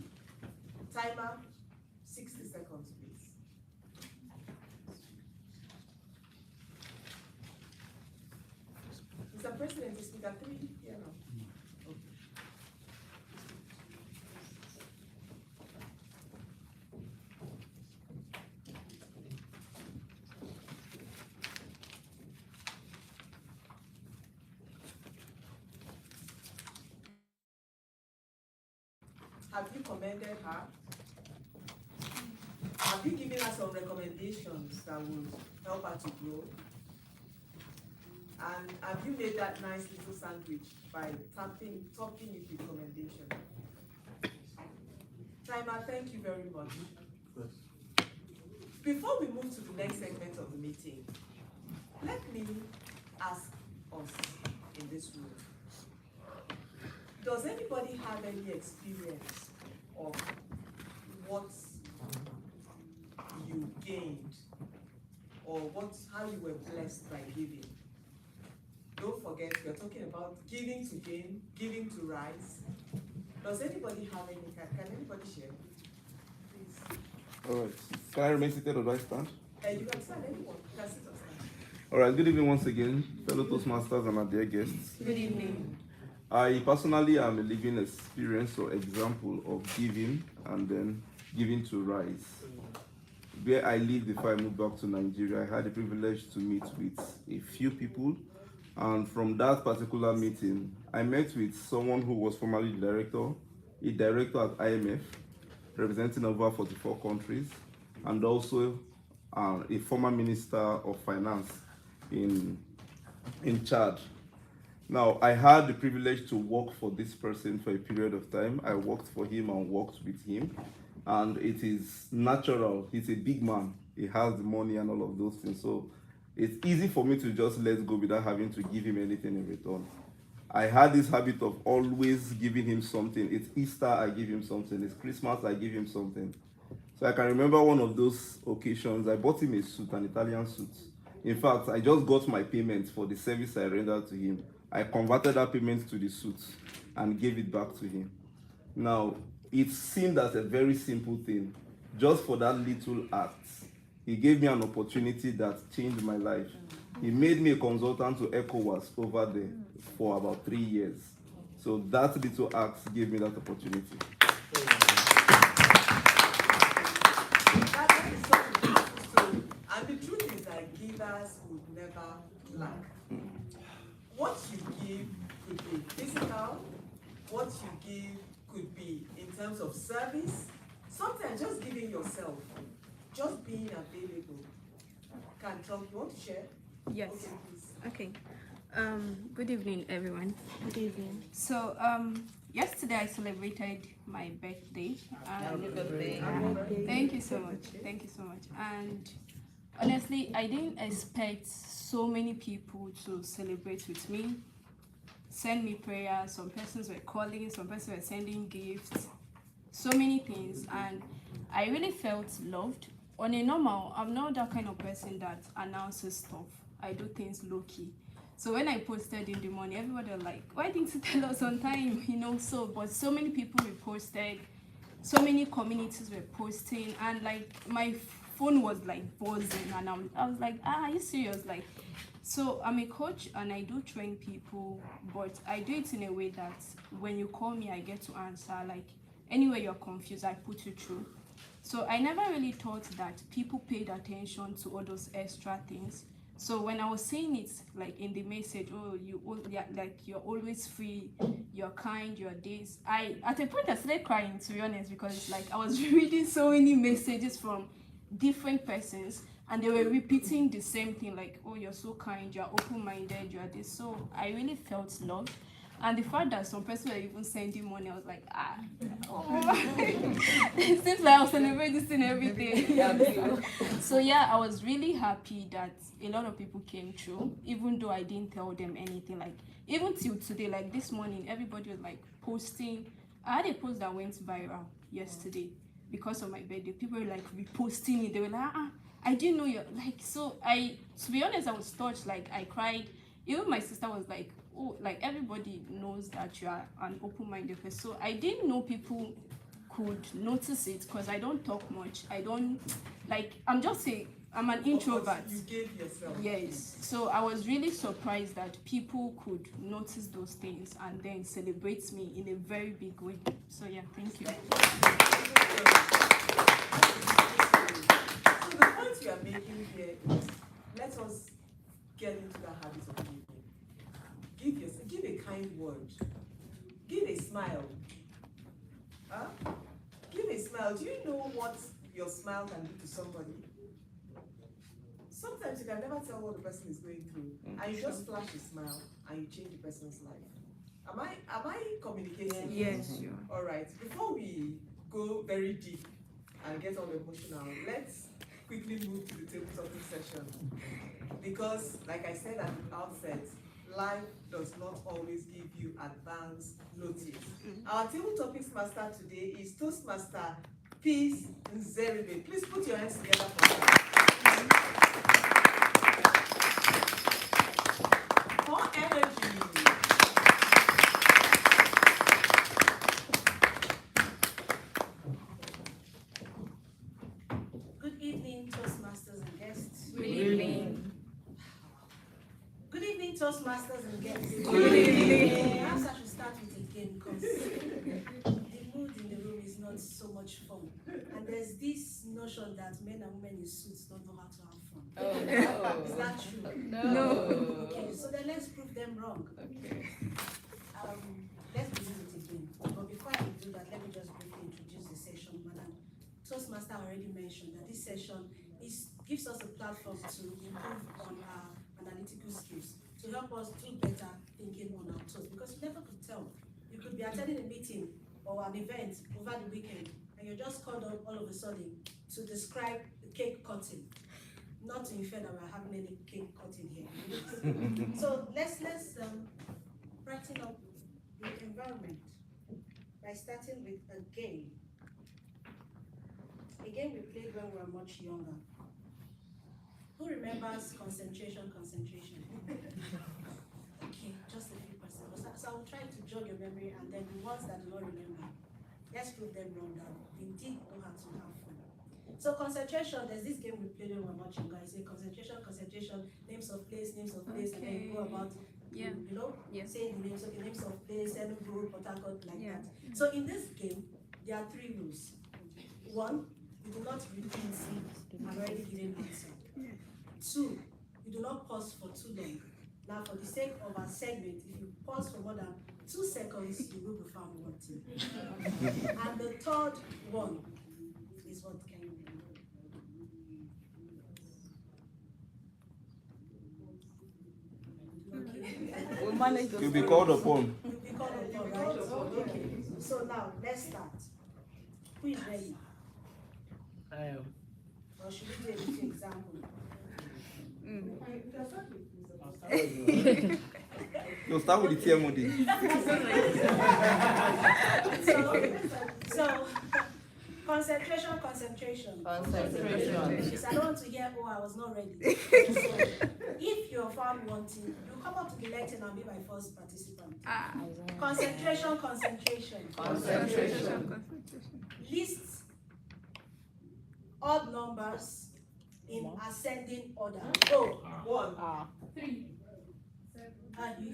Timer, 60 seconds, please. Mr. President, is speaker 3 here now? Okay. Have you commended her? Have you given her some recommendations that will help her to grow? And have you made that nice little sandwich by topping it with commendation? Timer, thank you very much. Before we move to the next segment of the meeting, let me ask us in this room, does anybody have any experience of what you gained or how you were blessed by giving? Don't forget, we're talking about giving to gain, giving to rise. Does anybody have any? Can anybody share? Please. All right. Can I remain seated or do I stand? You can stand, anyone. You can sit or stand. All right. Good evening once again, fellow Toastmasters and our dear guests. Good evening. I personally am a living experience or example of giving and then giving to rise. Where I lived before I moved back to Nigeria, I had the privilege to meet with a few people. And from that particular meeting, I met with someone who was formerly the director at IMF, representing over 44 countries, and also a former minister of finance in Chad. Now, I had the privilege to work for this person for a period of time. I worked for him and worked with him. And it is natural. He's a big man. He has the money and all of those things. So it's easy for me to just let go without having to give him anything in return. I had this habit of always giving him something. It's Easter, I give him something. It's Christmas, I give him something. So I can remember one of those occasions, I bought him a suit, an Italian suit. In fact, I just got my payment for the service I rendered to him. I converted that payment to the suit and gave it back to him. Now, it seemed as a very simple thing. Just for that little act, he gave me an opportunity that changed my life. He made me a consultant to ECOWAS over there for about 3 years. So that little act gave me that opportunity. That is such a beautiful story. And the truth is that givers would never lack. What you give could be physical, what you give could be in terms of service, sometimes just giving yourself, just being available can trump. You want to share? Yes. Okay, please. Okay. Good evening, everyone. Good evening. So, yesterday I celebrated my birthday. Thank you so much. Thank you so much. And honestly, I didn't expect so many people to celebrate with me, send me prayers. Some persons were calling, some persons were sending gifts, so many things, and I really felt loved. On a normal, I'm not that kind of person that announces stuff. I do things low key. So when I posted in the morning, everybody was like, why didn't you tell us on time? But so many people reposted, so many communities were posting, and like my phone was like buzzing, and I was like, are you serious? Like, so I'm a coach and I do train people, but I do it in a way that when you call me, I get to answer. Like, anywhere you're confused, I put you through. So I never really thought that people paid attention to all those extra things. So when I was saying it, like in the message, you're always free, you're kind, you're this. At a point I started crying, to be honest, because like I was reading so many messages from different persons, and they were repeating the same thing, like, oh, you're so kind, you're open-minded, you're this. So I really felt loved. And the fact that some person were even sending money, I was like, it seems like I'll celebrate this thing every day. So yeah, I was really happy that a lot of people came through, even though I didn't tell them anything. Like, even till today, like this morning, everybody was like posting. I had a post that went viral yesterday because of my birthday. People were like reposting it. They were like, I didn't know you're like. So to be honest, I was touched. Like, I cried. Even my sister was like, oh, like everybody knows that you are an open-minded person. So I didn't know people could notice it because I don't talk much. I don't like. I'm an introvert. You gave yourself. Yes. So I was really surprised that people could notice those things and then celebrate me in a very big way. So yeah, thank you. So the point we are making here is, let us get into the habit of giving. Give a kind word. Give a smile. Huh? Give a smile. Do you know what your smile can do to somebody? Sometimes you can never tell what the person is going through, and you just flash a smile and you change the person's life. Am I communicating? Yes, you are. All right. Before we go very deep and get all emotional, let's quickly move to the table topic session. Because, like I said at the outset, life does not always give you advance notice. Our table topics master today is Toastmaster Peace Nzeribe. Please put your hands together for her. More energy. Good evening, Toastmasters and guests. Good evening. Good evening, Toastmasters and guests. Good evening. Perhaps I should start with a game because the mood in the room is not so much fun. And there's this notion that men and women in suits don't know how to have fun. Oh, no. Is that true? No. Okay, so then let's prove them wrong. Okay. Let's begin with a game. But before I do that, let me just briefly introduce the session. Madam Toastmaster already mentioned that this session gives us a platform to improve on our analytical skills, to help us do better thinking on our toes. Because you never could tell. You could be attending a meeting or an event over the weekend, and you're just called up all of a sudden to describe the cake cutting. Not to infer that we're having any cake cutting here. So let's brighten up the environment by starting with a game. A game we played when we were much younger. Who remembers concentration? Okay, just a few percent. So I will try to jog your memory, and then the ones that do not remember, let's prove them wrong that we did know how to have fun. So concentration, there's this game we played when we were much younger. It's a concentration, names of place, and then you go about, saying the names. Okay, names of place, Edinburgh, Port Harcourt, like that. So in this game, there are 3 rules. 1, you do not repeat an already given answer. 2, you do not pause for too long. Now, for the sake of our segment, if you pause for more than 2 seconds, you will be found wanting. And the 3rd one is what can you do? Okay. We'll manage those. You'll be called upon. You'll be called upon, right? Okay. So now, let's start. Who is ready? I am. Or should we do a little example? You'll start with the TMOD. So, concentration. Because I don't want to hear, oh, I was not ready. So, if you're found wanting, you come up to the lectern and be my first participant. Concentration. List odd numbers in ascending order. Go. 1. 3. You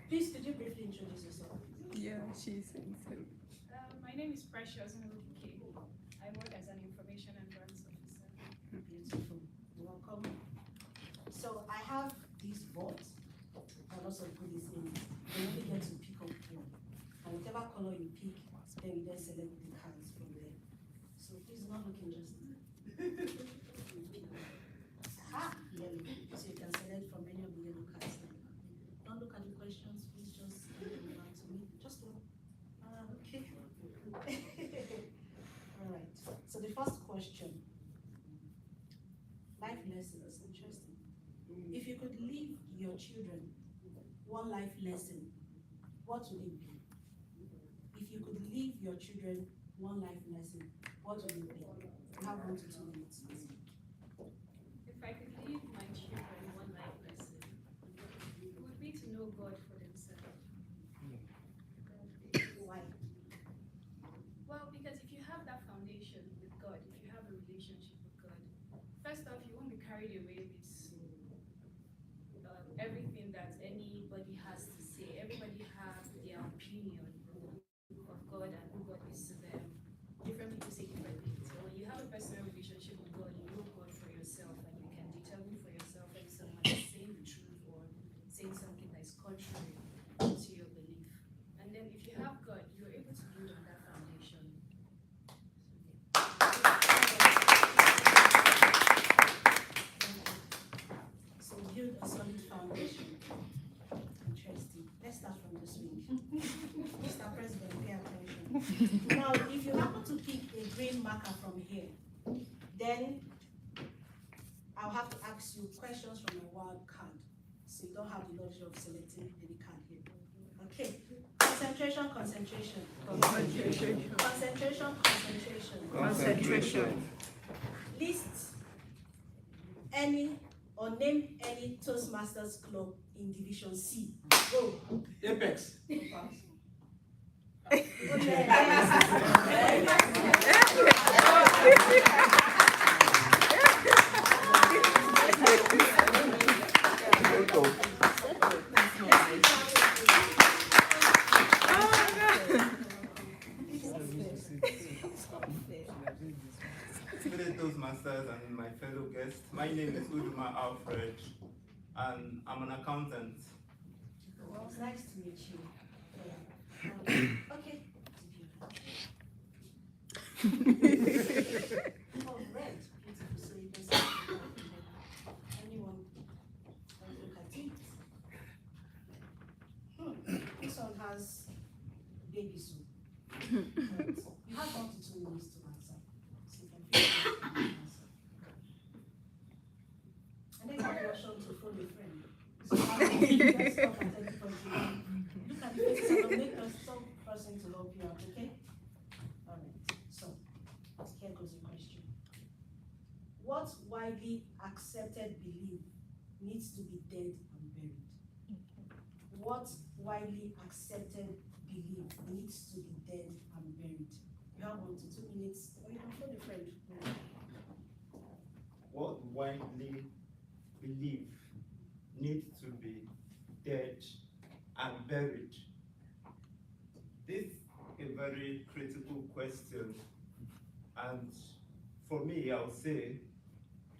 Please, could you briefly introduce yourself? Yeah, she's insane. My name is Precious Nwoke. I work as an information and grants officer. Beautiful. You're welcome. So I have these boards and lots of goodies in it. You only get to pick up one. And whatever color you pick, then you then select the cards from there. So please not looking just yellow. So you can select from any of the yellow cards now. Don't look at the questions, please just hand them back to me. Just one. Okay. Alright. So the first question. Life lessons, interesting. If you could leave your children one life lesson, what would it be? If you could leave your children one life lesson, what would it be? You have 1 to 2 minutes. If I could leave my children one life lesson, it would be to know God for themselves. Why? Well, because if you have that foundation with God, if you have a relationship with God, first off, you won't be carried away with everything that anybody has to say. Everybody has their opinion of God and who God is to them. Different people say different things. So when you have a personal relationship with God, you know God for yourself and you can determine for yourself when someone is saying the truth or saying something that is contrary to your belief. And then if you have God, you're able to build on that foundation. So build a solid foundation. Interesting. Let's start from this week. Mr. President, pay attention. Now, if you happen to pick a green marker from here, then I'll have to ask you questions from a wild card. So you don't have the luxury of selecting any card here. Okay. Concentration. List any or name any Toastmasters club in Division C. Go. Apex. Unity Toastmasters and my fellow guests, my name is Uduma Alfred, and I'm an accountant. Well, it's nice to meet you. Okay. Oh, red. Beautiful. So you can see anyone can look at it. This one has baby soup. Right. You have 1 to 2 minutes to answer. So you can feel free to answer. And then you have the option to phone a friend. So you can stop at any point you want. Look at the faces and I'll make some person to help you out, okay? Alright, so here goes the question. What widely accepted belief needs to be dead and buried? What widely accepted belief needs to be dead and buried? You have 1 to 2 minutes, or you can phone a friend. What widely belief needs to be dead and buried? This is a very critical question, and for me, I'll say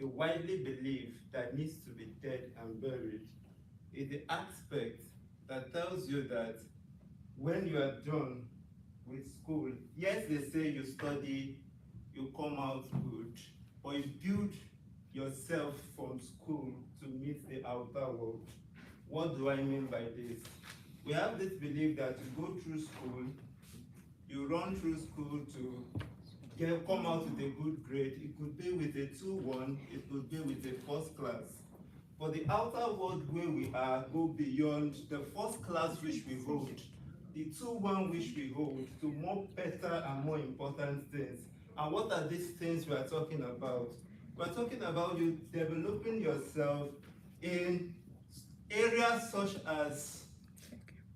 the widely believed that needs to be dead and buried is the aspect that tells you that when you are done with school, yes, they say you study, you come out good, but you build yourself from school to meet the outer world. What do I mean by this? We have this belief that you go through school, you run through school to come out with a good grade. It could be with a 2-1, it could be with a first class. For the outer world where we are, go beyond the first class which we hold, the 2-1 which we hold, to more better and more important things. And what are these things we are talking about? We're talking about you developing yourself in areas such as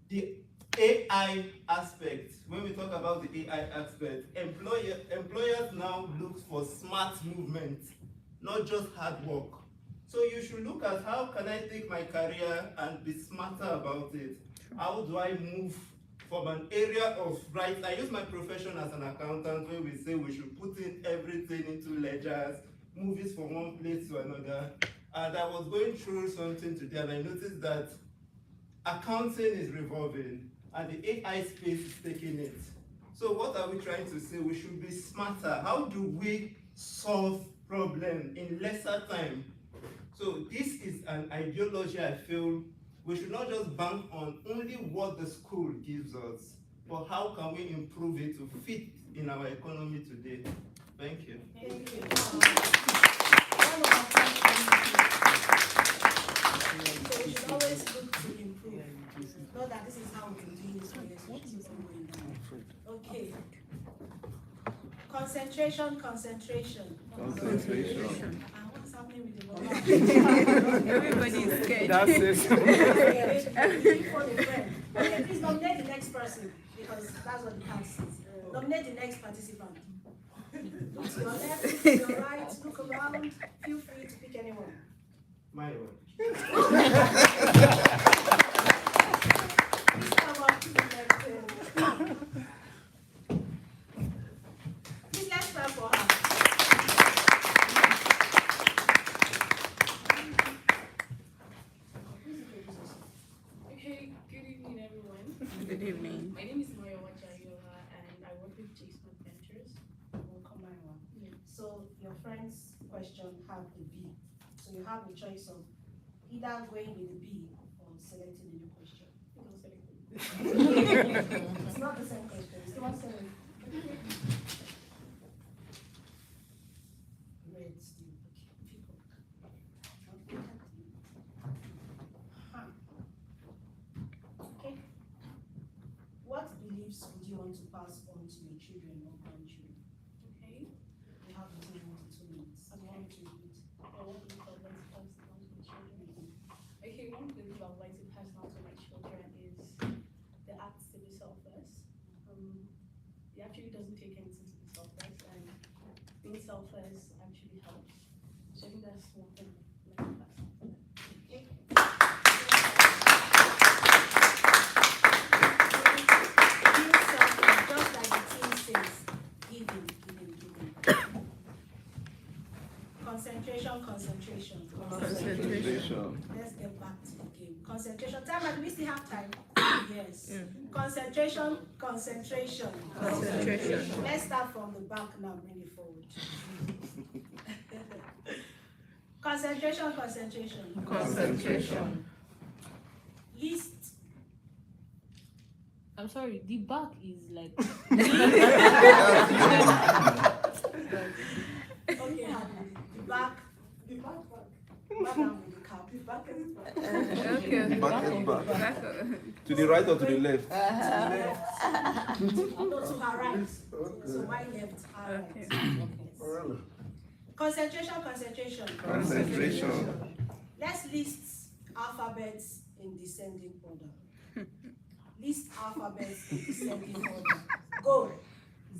the AI aspect. When we talk about the AI aspect, employers now look for smart movement, not just hard work. So you should look at how can I take my career and be smarter about it? How do I move from an area of, right, I use my profession as an accountant where we say we should put in everything into ledgers, movies from one place to another. And I was going through something today and I noticed that accounting is revolving and the AI space is taking it. So what are we trying to say? We should be smarter. How do we solve problems in lesser time? So this is an ideology I feel we should not just bank on only what the school gives us, but how can we improve it to fit in our economy today? Thank you. Thank you. So we should always look to improve. Not that this is how we do this, but let's keep on going down. Okay. Concentration. What's happening with the ball? Everybody is scared. That's it. Okay, please nominate the next person because that's what the card says. Nominate the next participant. Look to your left, look to your right, look around. Feel free to pick anyone. My word. Please come up to the next. Please let's clap for her. Okay, good evening, everyone. Good evening. My name is Mario Wachayola, and I work with Chasement Ventures. Welcome, everyone. So your friend's question have the B. So you have the choice of either going with the B or selecting a new question. It's not the same question. It's not the same. Red still. Okay. What beliefs would you want to pass on to your children or grandchildren? Okay. You have between 1 to 2 minutes. I'm going to repeat. What belief I would like to pass down to my children? Okay, one belief I would like to pass down to my children is the act to be selfless. It actually doesn't take anything to be selfless, and being selfless actually helps. So I think that's one thing I'd like to pass on to them. Okay. Being selfless, just like the team says, giving. Concentration. Let's get back to the game. Concentration. Time, do we still have time? Yes. Concentration. Let's start from the back now, bring it forward. Concentration. List. I'm sorry, the back is like. Okay, the back. Madam with the cap. The back is back. Okay. Back. To the right or to the left? No, to her right. So my left, her right. Yes. Concentration. Let's list alphabets in descending order. List alphabets in descending order. Go.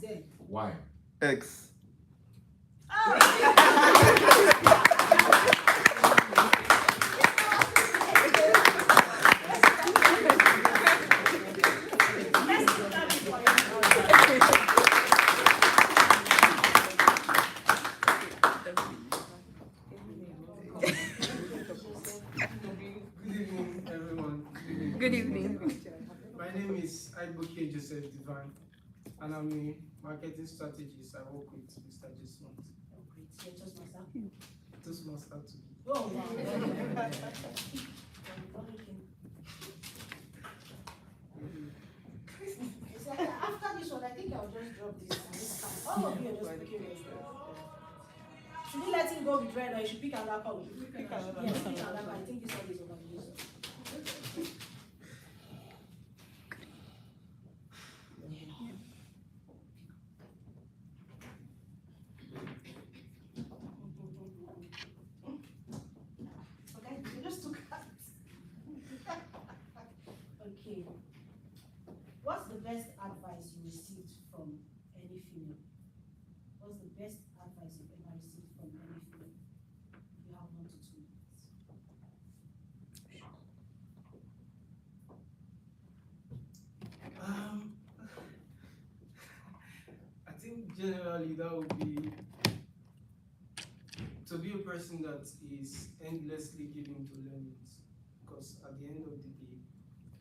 Z. Why? X. name is Advocate Joseph Divine, and I'm a marketing strategist. I work with Mr. Jason. Oh, great. You're Toastmaster? Toastmaster too. Oh, wow. It's like, after this one, I think I'll just drop this and this time. All of you are just curious. Should we let him go with red or you should pick another color? Pick another. Yes, pick another. I think this one is overused. Okay, so just two cards. Okay. What's the best advice you received from any female? What's the best advice you've ever received from any female? You have 1 to 2 minutes. I think generally that would be to be a person that is endlessly giving to learnings, because at the end of the day,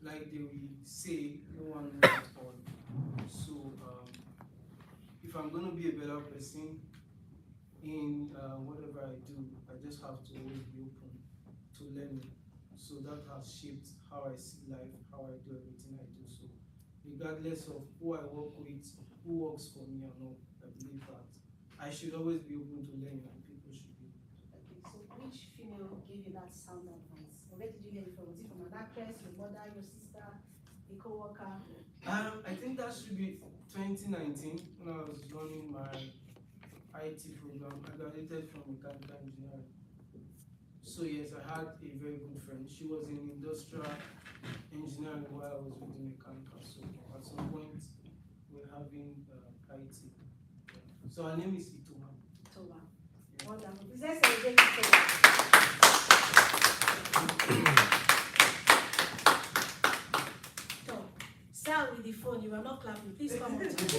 like they will say, no one knows it all. So if I'm going to be a better person in whatever I do, I just have to always be open to learning. So that has shaped how I see life, how I do everything I do. So regardless of who I work with, who works for me or not, I believe that I should always be open to learning, and people should be. Okay, so which female gave you that sound advice? Or where did you hear it from? Was it from an actress, your mother, your sister, a co-worker? I think that should be 2019 when I was running my IT program. I graduated from mechanical engineering. So yes, I had a very good friend. She was in industrial engineering while I was reading mechanical. So at some point, we're having IT. So her name is Itoma. Toba. Wonderful. Please let's celebrate Toba. So, Sal with the phone, you are not clapping. Please come on. Let's clap.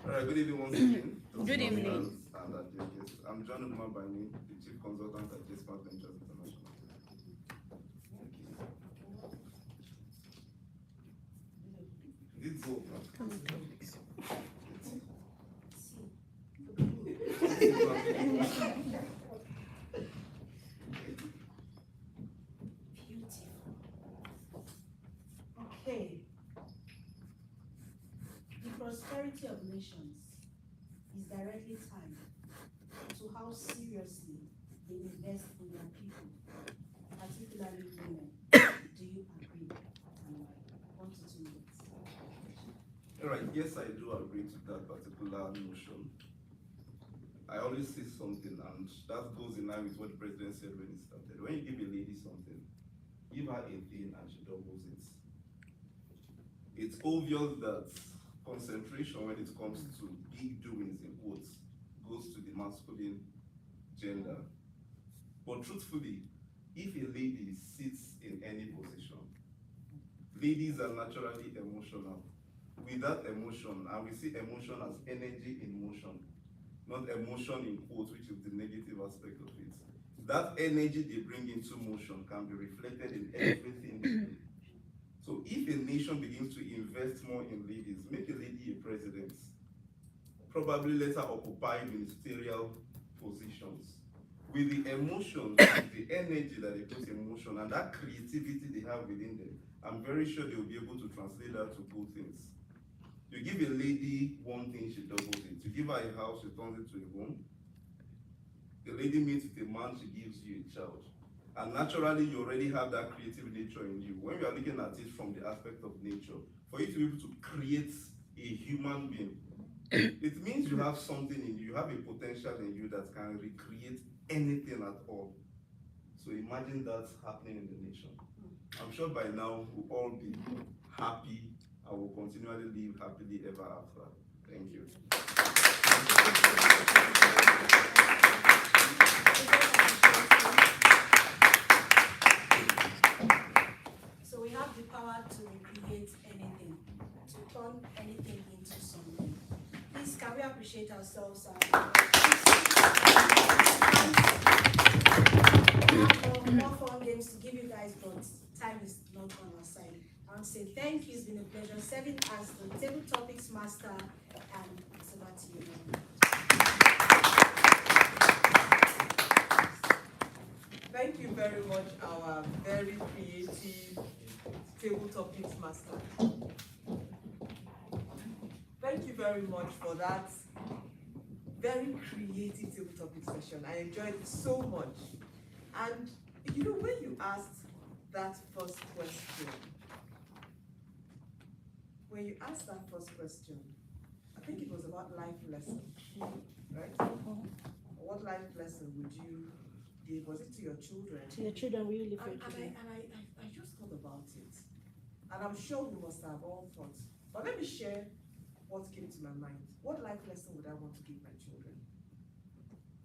All right, good evening once again. Good evening. And I'm John Uduma by name, the Chief Consultant at Sharpen International. This is all. Okay. The prosperity of nations is directly tied to how seriously they invest in their people, particularly women. Do you agree? And why? 1 to 2 minutes. All right, yes, I do agree to that particular notion. I always see something, and that goes in line with what the president said when he started. When you give a lady something, give her a thing and she doubles it. It's obvious that concentration when it comes to big doings in quotes goes to the masculine gender. But truthfully, if a lady sits in any position, ladies are naturally emotional. With that emotion, and we see emotion as energy in motion, not emotion in quotes, which is the negative aspect of it. That energy they bring into motion can be reflected in everything they do. So if a nation begins to invest more in ladies, make a lady a president, probably let her occupy ministerial positions. With the emotions, the energy that they put in motion, and that creativity they have within them, I'm very sure they will be able to translate that to good things. You give a lady one thing, she doubles it. You give her a house, she turns it to a home. The lady meets with a man, she gives you a child. And naturally, you already have that creative nature in you. When we are looking at it from the aspect of nature, for you to be able to create a human being, it means you have something in you, you have a potential in you that can recreate anything at all. So imagine that happening in the nation. I'm sure by now we'll all be happy and will continually live happily ever after. Thank you. So we have the power to recreate anything. turn anything into something. Please, can we appreciate ourselves? More fun games to give you guys, but time is not on our side. I want to say thank you. It's been a pleasure serving as the table topics master, and it's over to you now. Thank you very much, our very creative table topics master. Thank you very much for that very creative table topic session. I enjoyed it so much. And you know, when you asked that first question, I think it was about life lesson, right? What life lesson would you give? Was it to your children? To your children, will you live your And children? I just thought about it. And I'm sure we must have all thought. But let me share what came to my mind. What life lesson would I want to give my children?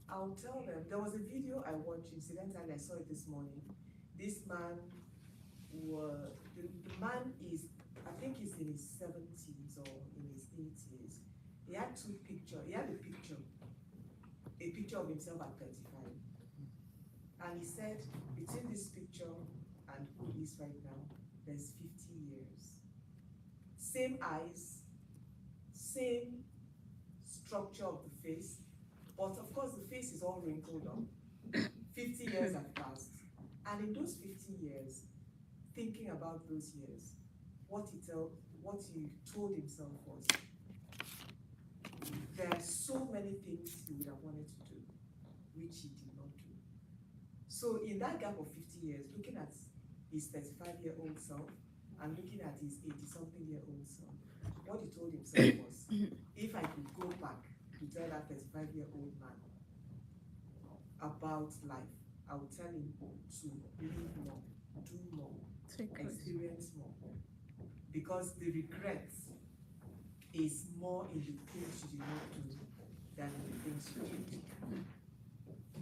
I'll tell them. There was a video I watched, incidentally, I saw it this morning. This man, the man is, I think he's in his 70s or in his 80s. He had He had a picture of himself at 35. And he said, between this picture and who he is right now, there's 50 years. Same eyes, same structure of the face, but of course the face is all wrinkled up. 50 years have passed. And in those 50 years, thinking about those years, what he told himself was, there are so many things he would have wanted to do, which he did not do. So in that gap of 50 years, looking at his 35-year-old self and looking at his 80-something-year-old self, what he told himself was, if I could go back to tell that 35-year-old man about life, I would tell him to live more, do more, experience more. Because the regret is more in the things you did not do than in the things you did.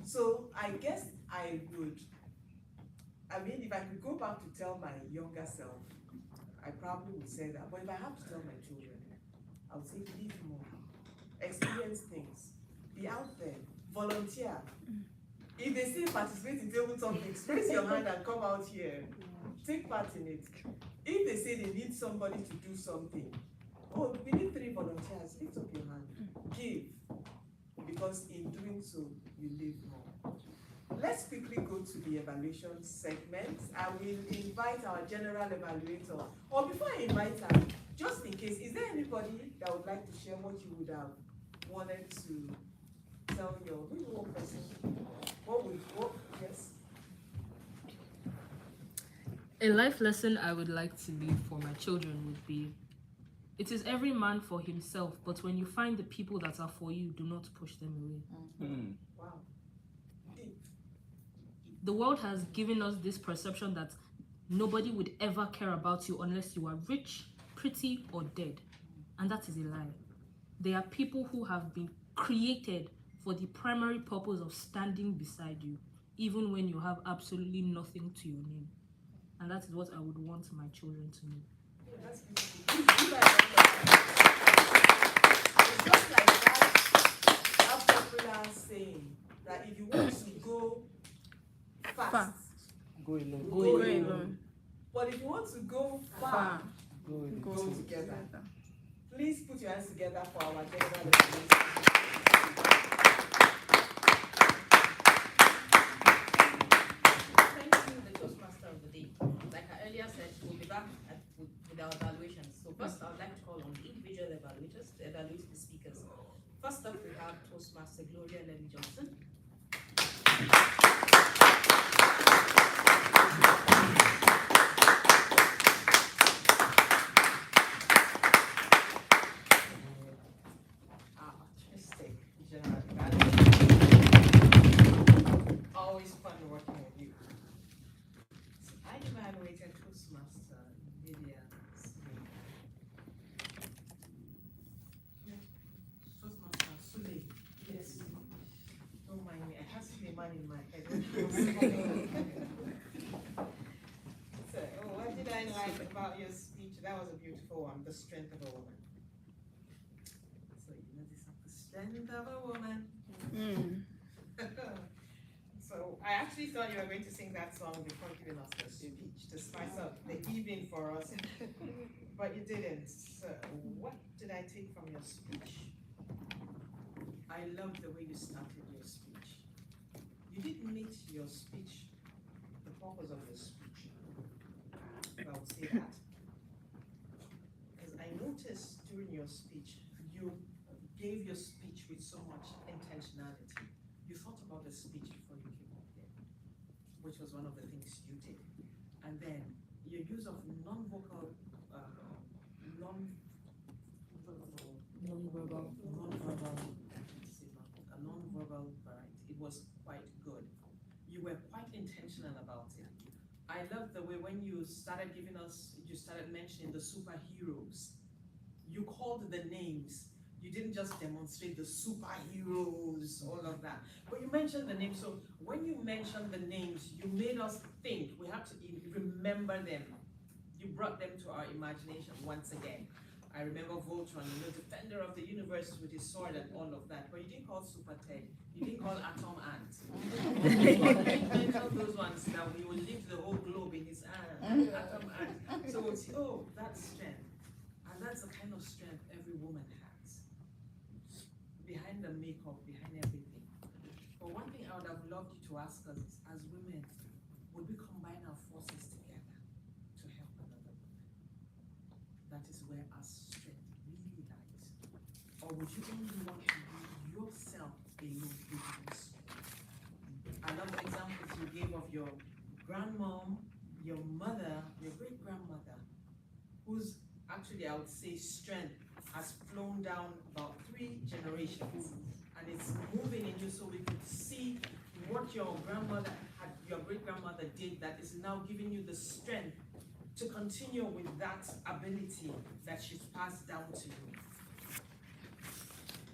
So I guess if I could go back to tell my younger self, I probably would say that. But if I have to tell my children, I would say live more, experience things, be out there, volunteer. If they say participate in table topics, raise your hand and come out here. Take part in it. If they say they need somebody to do something, oh, we need 3 volunteers, lift up your hand. Give. Because in doing so, you live more. Let's quickly go to the evaluation segment. I will invite our general evaluator. Or before I invite her, just in case, is there anybody that would like to share what you would have wanted to tell your one person? Yes? A life lesson I would like to leave for my children would be, it is every man for himself, but when you find the people that are for you, do not push them away. Wow. The world has given us this perception that nobody would ever care about you unless you are rich, pretty, or dead. And that is a lie. There are people who have been created for the primary purpose of standing beside you, even when you have absolutely nothing to your name. And that is what I would want my children to know. That's beautiful. It's just like that popular saying that if you want to go fast, Go alone. go alone. But if you want to go far, go together. Please put your hands together for our general evaluation. Thank you, the Toastmaster of the day. Like I earlier said, we'll be back with our evaluations. So first, I would like to call on the individual evaluators to evaluate the speakers. First up, we have Toastmaster Gloria Levy Johnson. Artistic general evaluation. Always fun working with you. So I evaluated Toastmaster Lydia Smith. Toastmaster Sule. Yes. Don't mind me, I have Suleiman in my head. So, what did I like about your speech That was a beautiful one, the strength of a woman. So you know this, the strength of a woman. So I actually thought you were going to sing that song before giving us the speech to spice up the evening for us, but you didn't. So what did I take from your speech? I loved the way you started your speech. You didn't make your speech the purpose of your speech. I would say that. Because I noticed during your speech, you gave your speech with so much intentionality. You thought about the speech before you came up here, which was one of the things you did. And then your use of non-vocal, non-verbal variety. It was quite good. You were quite intentional about it. I love the way when you started giving us, you started mentioning the superheroes. You called the names. You didn't just demonstrate the superheroes, all of that. But you mentioned the names. So when you mentioned the names, you made us think. We have to remember them. You brought them to our imagination once again. I remember Voltron, the defender of the universe with his sword and all of that. But you didn't call Super Ted. You didn't call Atom Ant. You mentioned those ones that we will lift the whole globe in his hand. Atom Ant. So it's, oh, that's strength. And that's the kind of strength every woman has. Behind the makeup, behind everything. But one thing I would have loved you to ask us is, as women, would we combine our forces together to help another woman? That is where our strength really lies. Or would you only want to be yourself alone with this? I love the examples you gave of your grandmom, your mother, your great-grandmother, whose actually I would say strength has flown down about 3 generations, and it's moving in you, so we could see what your grandmother had, your great-grandmother did, that is now giving you the strength to continue with that ability that she's passed down to you.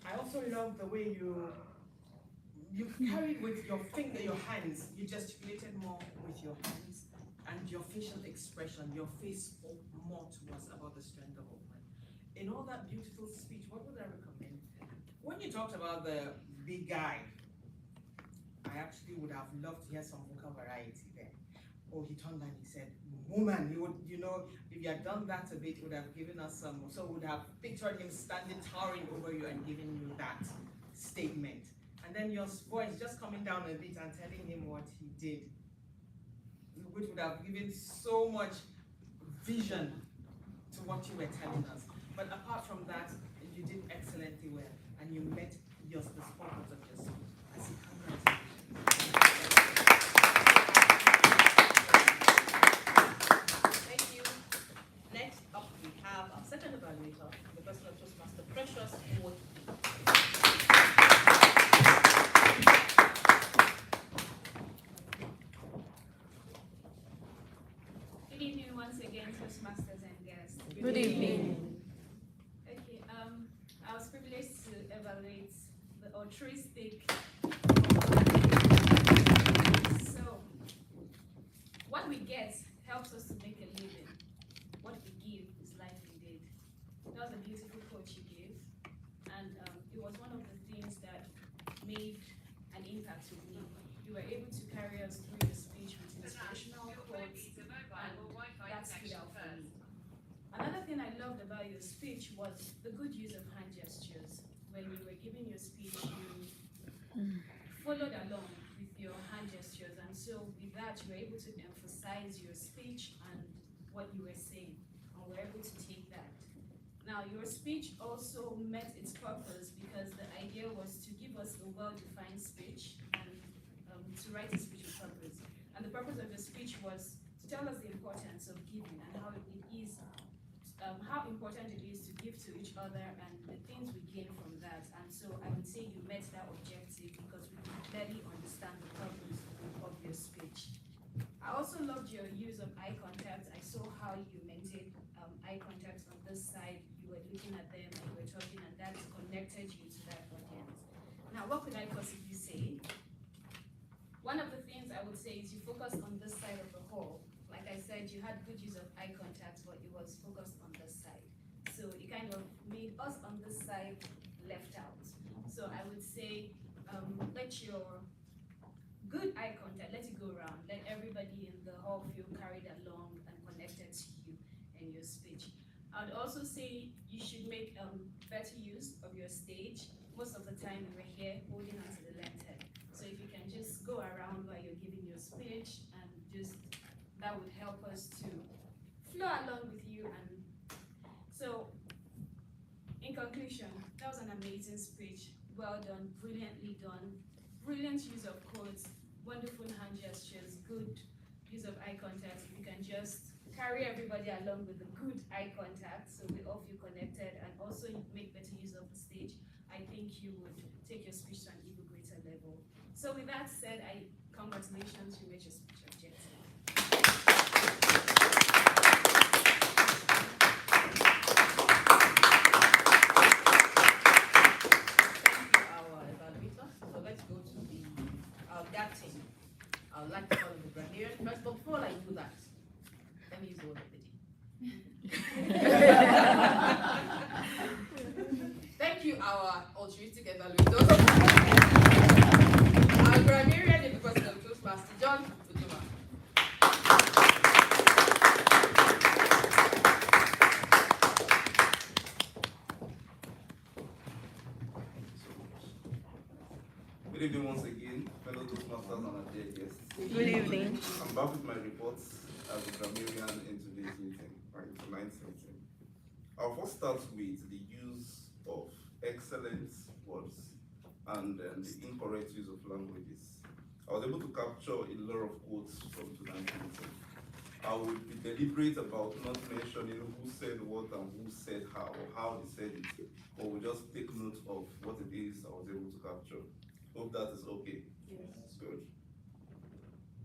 I also love the way you carried with your finger, your hands. You gesticulated more with your hands, and your facial expression, your face spoke more to us about the strength of a woman. In all that beautiful speech, what would I recommend? When you talked about the big guy, I actually would have loved to hear some vocal variety there. Oh, he turned and he said, woman. He would, you know, if you had done that a bit, it would have given us some, so would have pictured him standing towering over you and giving you that statement. And then your voice just coming down a bit and telling him what he did, which would have given so much vision to what you were telling us. But apart from that, you did excellently well, and you met the purpose of your speech. I say congratulations. Thank you. Next up, we have our second evaluator, the person of Toastmaster Precious Wood. Good evening once again, Toastmasters and guests. Good evening. Okay, I was privileged to evaluate the altruistic. So, what we get helps us to make a living. What we give is life indeed. That was a beautiful quote you gave, and it was one of the things that made an impact with me. You were able to carry us through the speech with inspirational quotes, and that stood out for me. Another thing I loved about your speech was the good use of hand gestures. When you were giving your speech, you followed along with your hand gestures, and so with that, you were able to emphasize your speech and what you were saying, and we're able to take that. Now, your speech also met its purpose because the idea was to give us a well-defined speech and to write a speech with purpose. And the purpose of the speech was to tell us the importance of giving and how it is, how important it is to give to each other and the things we gain from that. And so I would say you met that objective because we could clearly understand the purpose of your speech. I also loved your use of eye contact. I saw how you maintained eye contact on this side. You were looking at them and you were talking, and that connected you to that audience. Now, what could I possibly say? One of the things I would say is you focus on this side of the hall. Like I I said you had good use of eye contact, but it was focused on this side. So it kind of made us on this side left out. So I would say let your good eye contact, let it go around. Let everybody in the hall feel carried along and connected to you and your speech. I would also say you should make better use of your stage. Most of the time we were here holding onto the left hand. So if you can just go around while you're giving your speech, and just that would help us to flow along with you. And so in conclusion, that was an amazing speech. Well done, brilliantly done. Brilliant use of quotes, wonderful hand gestures, good use of eye contact. You can just carry everybody along with the good eye contact, so we all feel connected, and also make better use of the stage. I think you would take your speech to an even greater level. So with that said, congratulations, you made your speech objective. So let's go to that team. I would like to call on the graduate first, but before I do that, let me use the word Thank you, our altruistic evaluators. Our grammarian in the person of Toastmaster, John Utuma. Good evening once again, fellow Toastmasters and our dear guests. Good evening. I'm back with my reports as a grammarian in today's meeting, or in tonight's meeting. I'll first start with the use of excellent words and the incorrect use of languages. I was able to capture a lot of quotes from tonight's meeting. I will be deliberate about not mentioning who said what and who said how, or how they said it, but we'll just take note of what it is I was able to capture. Hope that is okay. Yes. Good.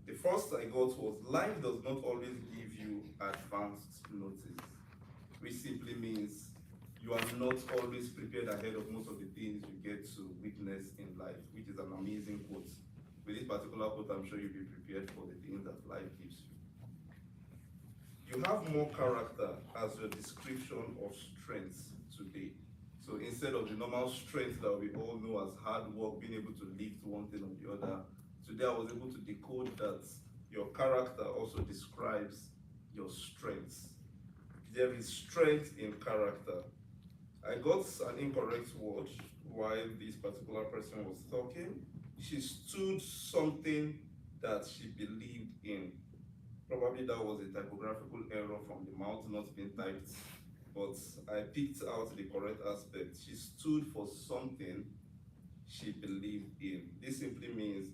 The first I got was, life does not always give you advanced notice, which simply means you are not always prepared ahead of most of the things you get to witness in life, which is an amazing quote. With this particular quote, I'm sure you'll be prepared for the things that life gives you. You have more character as your description of strengths today. So instead of the normal strength that we all know as hard work, being able to lift one thing or the other, today I was able to decode that your character also describes your strengths. There is strength in character. I got an incorrect word while this particular person was talking. She stood something that she believed in. Probably that was a typographical error from the mouth not being typed, but I picked out the correct aspect. She stood for something she believed in. This simply means